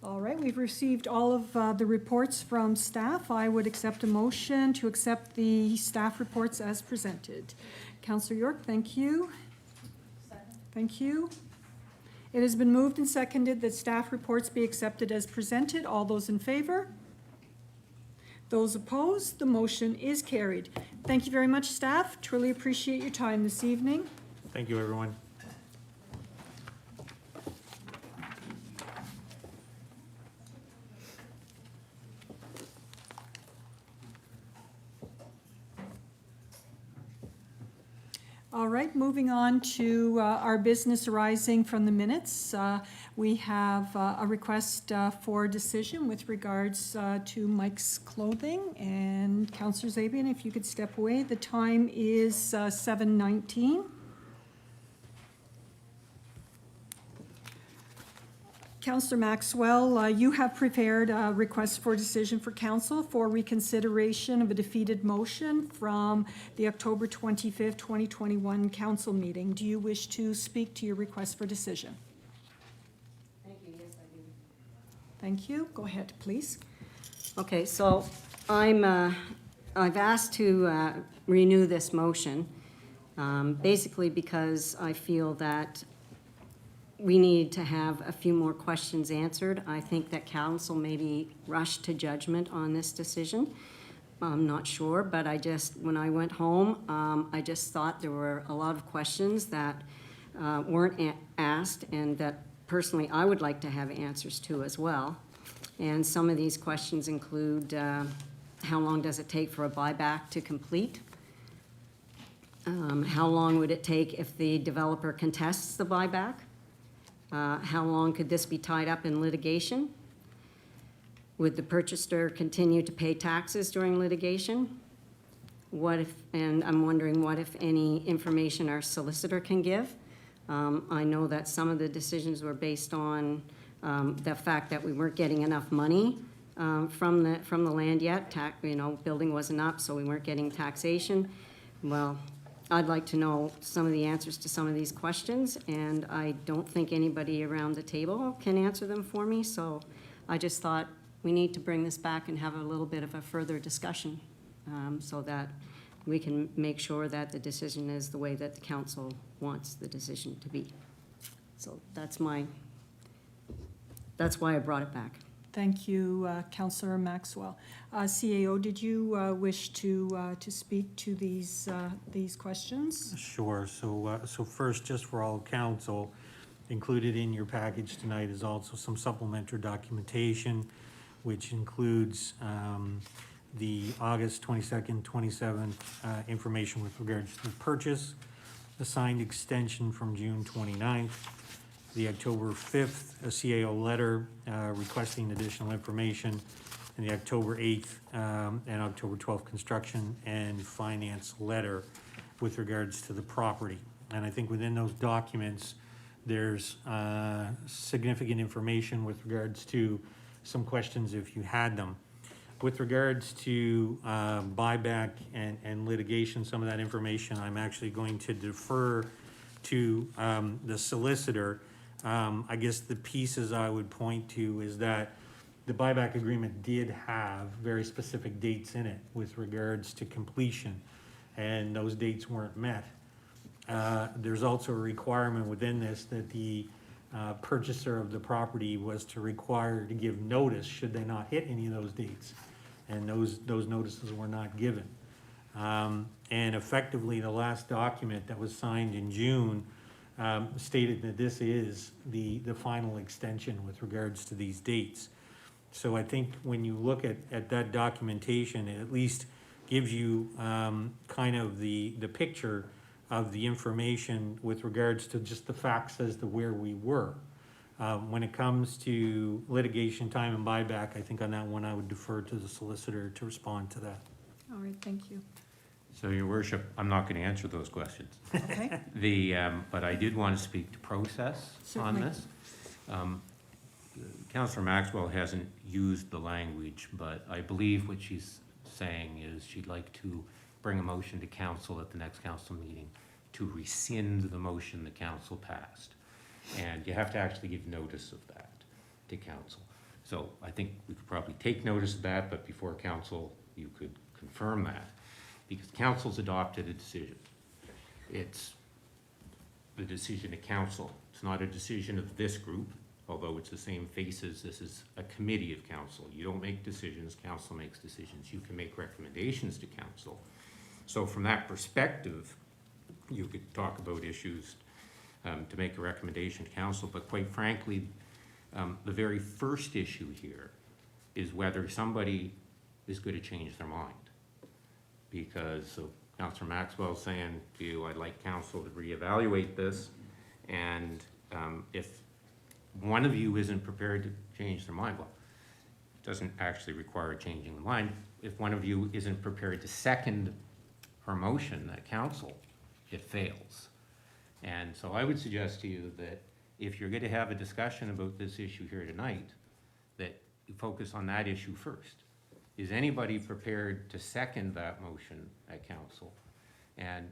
All right, we've received all of the reports from staff. I would accept a motion to accept the staff reports as presented. Councillor York, thank you. Thank you. It has been moved and seconded that staff reports be accepted as presented. All those in favor? Those opposed? The motion is carried. Thank you very much, staff. Truly appreciate your time this evening. Thank you, everyone. All right, moving on to our business arising from the minutes. We have a request for decision with regards to Mike's Clothing. And Councillor Zabian, if you could step away. The time is 7:19. Councillor Maxwell, you have prepared a request for decision for council for reconsideration of a defeated motion from the October 25th, 2021 council meeting. Do you wish to speak to your request for decision? Thank you, yes, I do. Thank you. Go ahead, please. Okay, so I've asked to renew this motion, basically because I feel that we need to have a few more questions answered. I think that council maybe rushed to judgment on this decision. I'm not sure, but when I went home, I just thought there were a lot of questions that weren't asked and that personally I would like to have answers to as well. And some of these questions include, how long does it take for a buyback to complete? How long would it take if the developer contests the buyback? How long could this be tied up in litigation? Would the purchaser continue to pay taxes during litigation? And I'm wondering what, if any, information our solicitor can give. I know that some of the decisions were based on the fact that we weren't getting enough money from the land yet. Building wasn't up, so we weren't getting taxation. Well, I'd like to know some of the answers to some of these questions, and I don't think anybody around the table can answer them for me, so I just thought we need to bring this back and have a little bit of a further discussion so that we can make sure that the decision is the way that the council wants the decision to be. So that's why I brought it back. Thank you, Councillor Maxwell. CAO, did you wish to speak to these questions? Sure. So first, just for all council, included in your package tonight is also some supplementary documentation, which includes the August 22nd, 27th information with regards to the purchase, the signed extension from June 29th, the October 5th CAO letter requesting additional information, and the October 8th and October 12th construction and finance letter with regards to the property. And I think within those documents, there's significant information with regards to some questions if you had them. With regards to buyback and litigation, some of that information I'm actually going to defer to the solicitor. I guess the pieces I would point to is that the buyback agreement did have very specific dates in it with regards to completion, and those dates weren't met. There's also a requirement within this that the purchaser of the property was to require to give notice should they not hit any of those dates, and those notices were not given. And effectively, the last document that was signed in June stated that this is the final extension with regards to these dates. So I think when you look at that documentation, it at least gives you kind of the picture of the information with regards to just the facts as to where we were. When it comes to litigation time and buyback, I think on that one I would defer to the solicitor to respond to that. All right, thank you. So, Your Worship, I'm not going to answer those questions. Okay. But I did want to speak to process on Certainly. this. Councillor Maxwell hasn't used the language, but I believe what she's saying is she'd like to bring a motion to council at the next council meeting to rescind the motion the council passed. And you have to actually give notice of that to council. So I think we could probably take notice of that, but before council, you could confirm that. Because council's adopted a decision. It's the decision of council. It's not a decision of this group, although it's the same faces. This is a committee of council. You don't make decisions, council makes decisions. You can make recommendations to council. So from that perspective, you could talk about issues to make a recommendation to council, but quite frankly, the very first issue here is whether somebody is going to change their mind. Because so Councillor Maxwell's saying to you, I'd like council to reevaluate this, and if one of you isn't prepared to change their mind, well, it doesn't actually require changing the mind. If one of you isn't prepared to second her motion at council, it fails. And so I would suggest to you that if you're going to have a discussion about this issue here tonight, that you focus on that issue first. Is anybody prepared to second that motion at council? And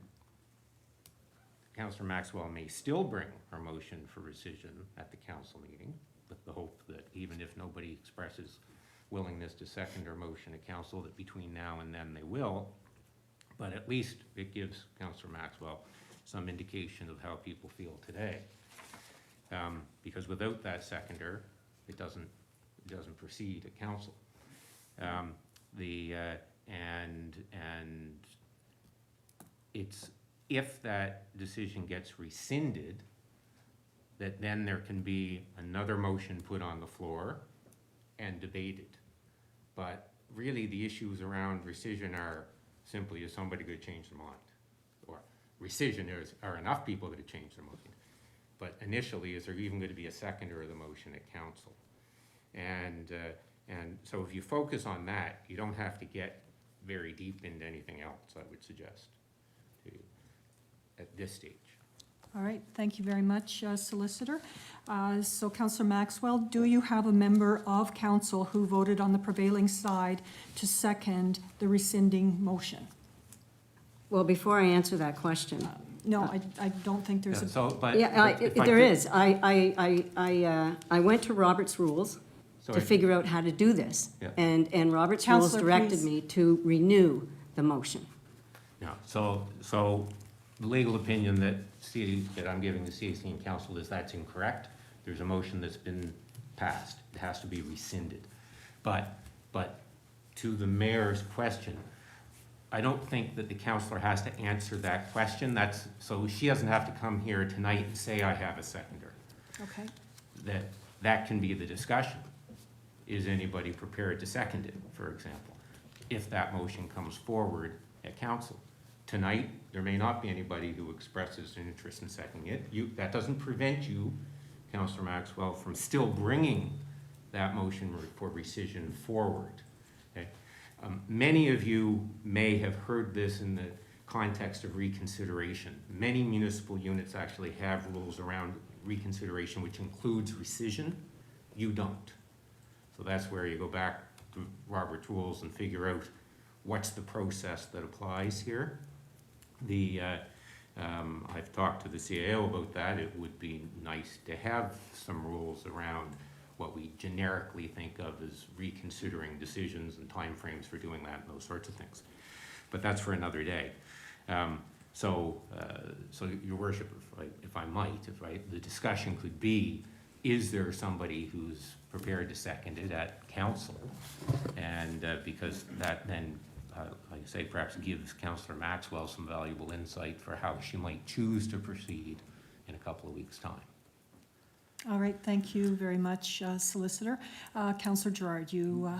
Councillor Maxwell may still bring her motion for rescission at the council meeting, with the hope that even if nobody expresses willingness to second her motion at council, that between now and then they will. But at least it gives Councillor Maxwell some indication of how people feel today. Because without that seconder, it doesn't proceed at council. And it's, if that decision gets rescinded, that then there can be another motion put on the floor and debated. But really, the issues around rescission are simply, is somebody going to change their mind? Or rescission, are enough people going to change their mind? But initially, is there even going to be a seconder of the motion at council? And so if you focus on that, you don't have to get very deep into anything else, I would suggest, at this stage. All right, thank you very much, Solicitor. So Councillor Maxwell, do you have a member of council who voted on the prevailing side to second the rescinding motion? Well, before I answer that question. No, I don't think there's a. So, but. Yeah, but if I there could- is. I went to Robert's Rules to Sorry. figure out how to do this. Yeah. And Robert's Rules Councillor, directed please. me to renew the motion. Yeah, so the legal opinion that I'm giving the CAC and council is that's incorrect. There's a motion that's been passed. It has to be rescinded. But to the mayor's question, I don't think that the councillor has to answer that question. So she doesn't have to come here tonight and say, I have a seconder. Okay. That can be the discussion. Is anybody prepared to second it, for example, if that motion comes forward at council? Tonight, there may not be anybody who expresses an interest in seconding it. That doesn't prevent you, Councillor Maxwell, from still bringing that motion for rescission forward. Okay? Many of you may have heard this in the context of reconsideration. Many municipal units actually have rules around reconsideration, which includes rescission. You don't. So that's where you go back to Robert's Rules and figure out what's the process that applies here. I've talked to the CAO about that. It would be nice to have some rules around what we generically think of as reconsidering decisions and timeframes for doing that and those sorts of things. But that's for another day. So Your Worship, if I might, the discussion could be, is there somebody who's prepared to second it at council? And because that then, like I say, perhaps gives Councillor Maxwell some valuable insight for how she might choose to proceed in a couple of weeks' time. All right, thank you very much, Solicitor. Councillor Gerard, you.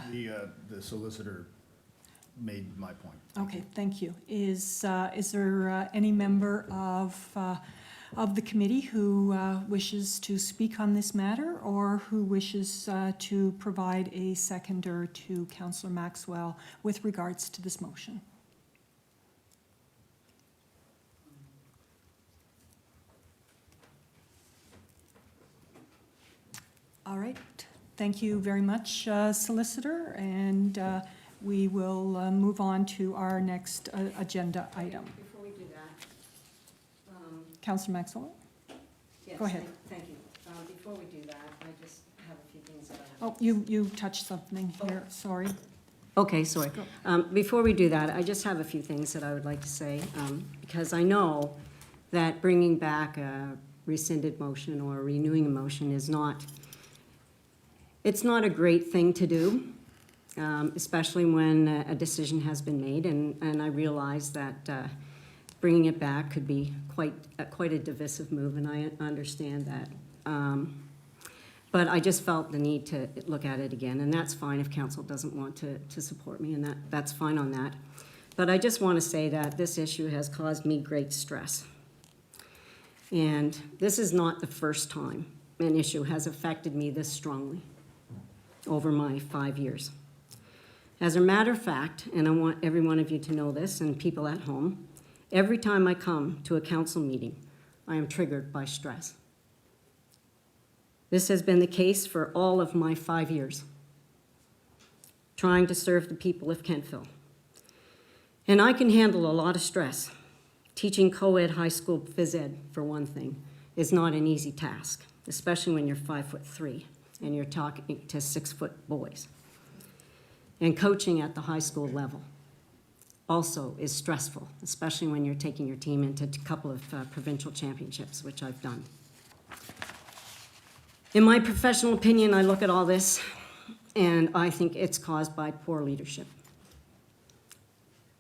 The solicitor made my point. Okay, thank you. Is there any member of the committee who wishes to speak on this matter, or who wishes to provide a seconder to Councillor Maxwell with regards to this motion? All right, thank you very much, Solicitor, and we will move on to our next agenda item. Before we do that. Councillor Maxwell? Yes, Go ahead. Thank you. Before we do that, I just have a few things that I. Oh, you touched something here, sorry. Okay, sorry. Before we do that, I just have a few things that I would like to say, because I know that bringing back a rescinded motion or renewing a motion is not, it's not a great thing to do, especially when a decision has been made, and I realize that bringing it back could be quite a divisive move, and I understand that. But I just felt the need to look at it again, and that's fine if council doesn't want to support me, and that's fine on that. But I just want to say that this issue has caused me great stress. And this is not the first time an issue has affected me this strongly over my 5 years. As a matter of fact, and I want every one of you to know this, and people at home, every time I come to a council meeting, I am triggered by stress. This has been the case for all of my 5 years, trying to serve the people of Kentville. And I can handle a lot of stress. Teaching co-ed high school phys ed, for one thing, is not an easy task, especially when you're 5'3" and you're talking to 6-foot boys. And coaching at the high school level also is stressful, especially when you're taking your team into a couple of provincial championships, which I've done. In my professional opinion, I look at all this and I think it's caused by poor leadership.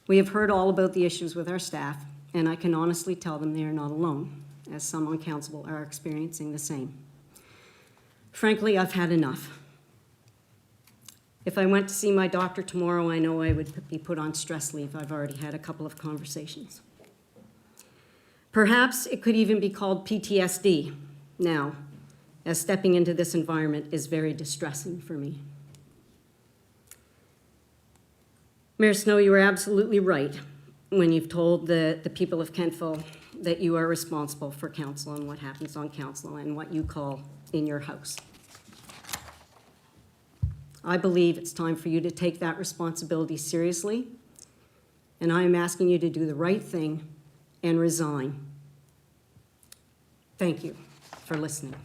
We have heard all about the issues with our staff, and I can honestly tell them they are not alone, as some on council are experiencing the same. Frankly, I've had enough. If I went to see my doctor tomorrow, I know I would be put on stress leave. I've already had a couple of conversations. Perhaps it could even be called PTSD now, as stepping into this environment is very distressing for me. Mayor Snow, you are absolutely right when you've told the people of Kentville that you are responsible for council and what happens on council and what you call in your house. I believe it's time for you to take that responsibility seriously, and I am asking you to do the right thing and resign. Thank you for listening.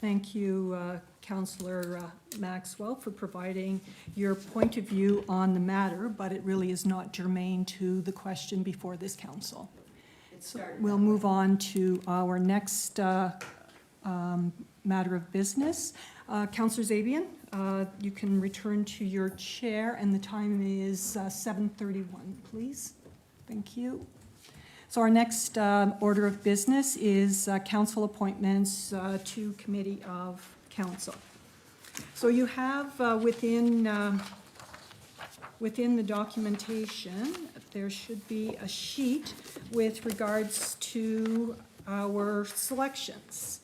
Thank you, Councillor Maxwell, for providing your point of view on the matter, but it really is not germane to the question before this council. So we'll move on to our next matter of business. Councillor Zabian, you can return to your chair, and the time is 7:31, please. Thank you. So our next order of business is council appointments to Committee of Council. So you have within the documentation, there should be a sheet with regards to our selections.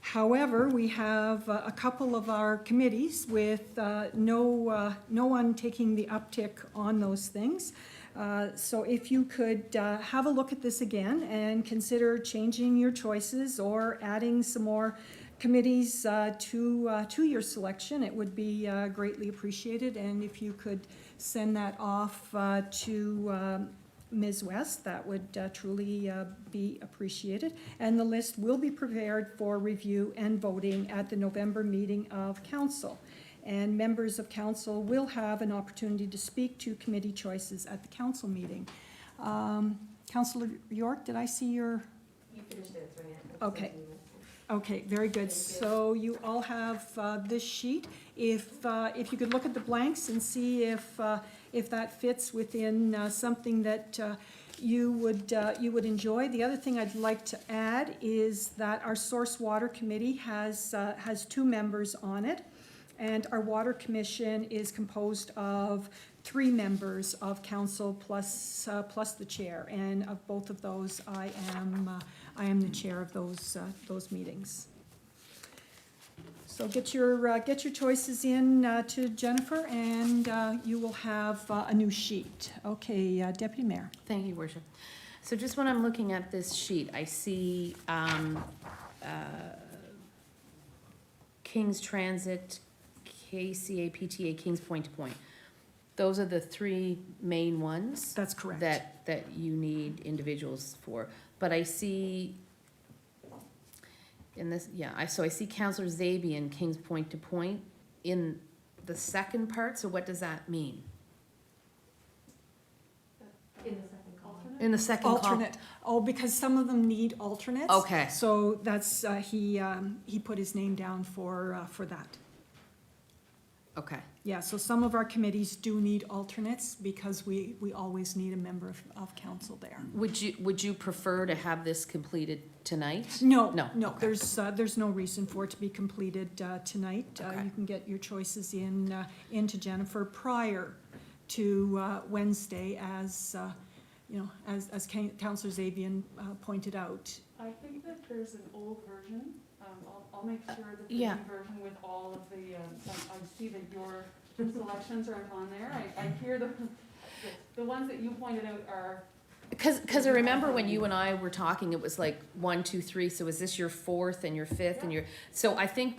However, we have a couple of our committees with no one taking the uptick on those things. So if you could have a look at this again and consider changing your choices or adding some more committees to your selection, it would be greatly appreciated. And if you could send that off to Ms. West, that would truly be appreciated. And the list will be prepared for review and voting at the November meeting of council. And members of council will have an opportunity to speak to committee choices at the council meeting. Councillor York, did I see your? You finished answering it. Okay. Okay, very good. So you all have this sheet. If you could look at the blanks and see if that fits within something that you would enjoy. The other thing I'd like to add is that our Source Water Committee has 2 members on it. And our Water Commission is composed of 3 members of council plus the chair. And of both of those, I am the chair of those meetings. So get your choices in to Jennifer, and you will have a new sheet. Okay, Deputy Mayor. Thank you, Worship. So just when I'm looking at this sheet, I see King's Transit, KCA, PTA, Kings Point to Point. Those are the 3 main ones? That's correct. That you need individuals for. But I see in this, so I see Councillor Zabian, Kings Point to Point in the second part, so what does that mean? In the second column. In the second column? Alternate. Oh, because some of them need alternates. Okay. So that's, he put his name down for that. Okay. Yeah, so some of our committees do need alternates because we always need a member of council there. Would you prefer to have this completed tonight? No, No, no, okay. there's no reason for it to be completed tonight. Okay. You can get your choices into Jennifer prior to Wednesday, as as Councillor Zabian pointed out. I think that there's an old version. I'll make sure that the Yeah. new version with all of the, I see that your selections are on there. I hear the, The ones that you pointed out are, Because I remember when you and I were talking, it was like 1, 2, 3, so is this your fourth and your fifth and your, so I think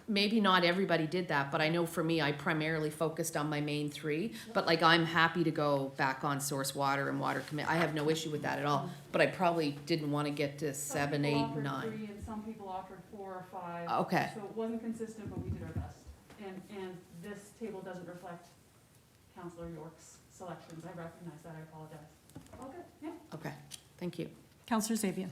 maybe not everybody did that, but I know for me, I primarily focused on my main 3. But like, I'm happy to go back on source water and water commit, I have no issue with that at all. But I probably didn't want to get to 7, 8, 9. and some people offered 4 or 5. Okay. So it wasn't consistent, but we did our best. And this table doesn't reflect Councillor York's selections. I recognize that, I apologize. All good, yeah. Okay, thank you. Councillor Zabian.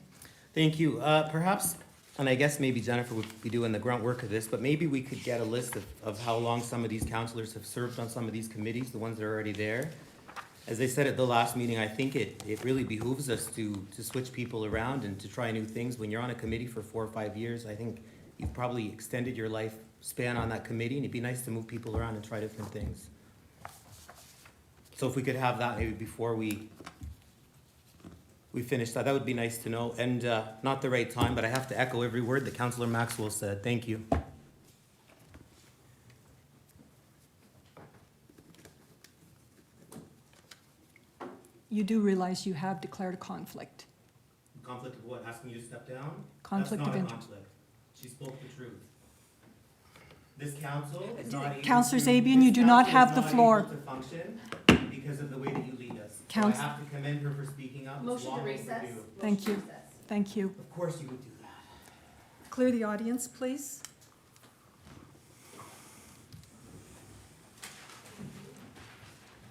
Thank you. Perhaps, and I guess maybe Jennifer would be doing the grunt work of this, but maybe we could get a list of how long some of these councillors have served on some of these committees, the ones that are already there. As I said at the last meeting, I think it really behooves us to switch people around and to try new things. When you're on a committee for 4 or 5 years, I think you've probably extended your lifespan on that committee, and it'd be nice to move people around and try different things. So if we could have that maybe before we finish that would be nice to know. And not the right time, but I have to echo every word that Councillor Maxwell said. Thank you. You do realize you have declared a conflict. Conflict of what? Asking you to step down? Conflict of That's not a interest. conflict. She spoke the truth. This council is not able Councillor to- Zabian, you this do not council have is the not floor. able to function because of the way that you lead us. So I Council- have to commend her for speaking up. It's Motion to long recess. overdue. Thank you. Thank you. Of course you would do that. Clear the audience, please.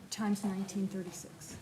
Time's 19:36.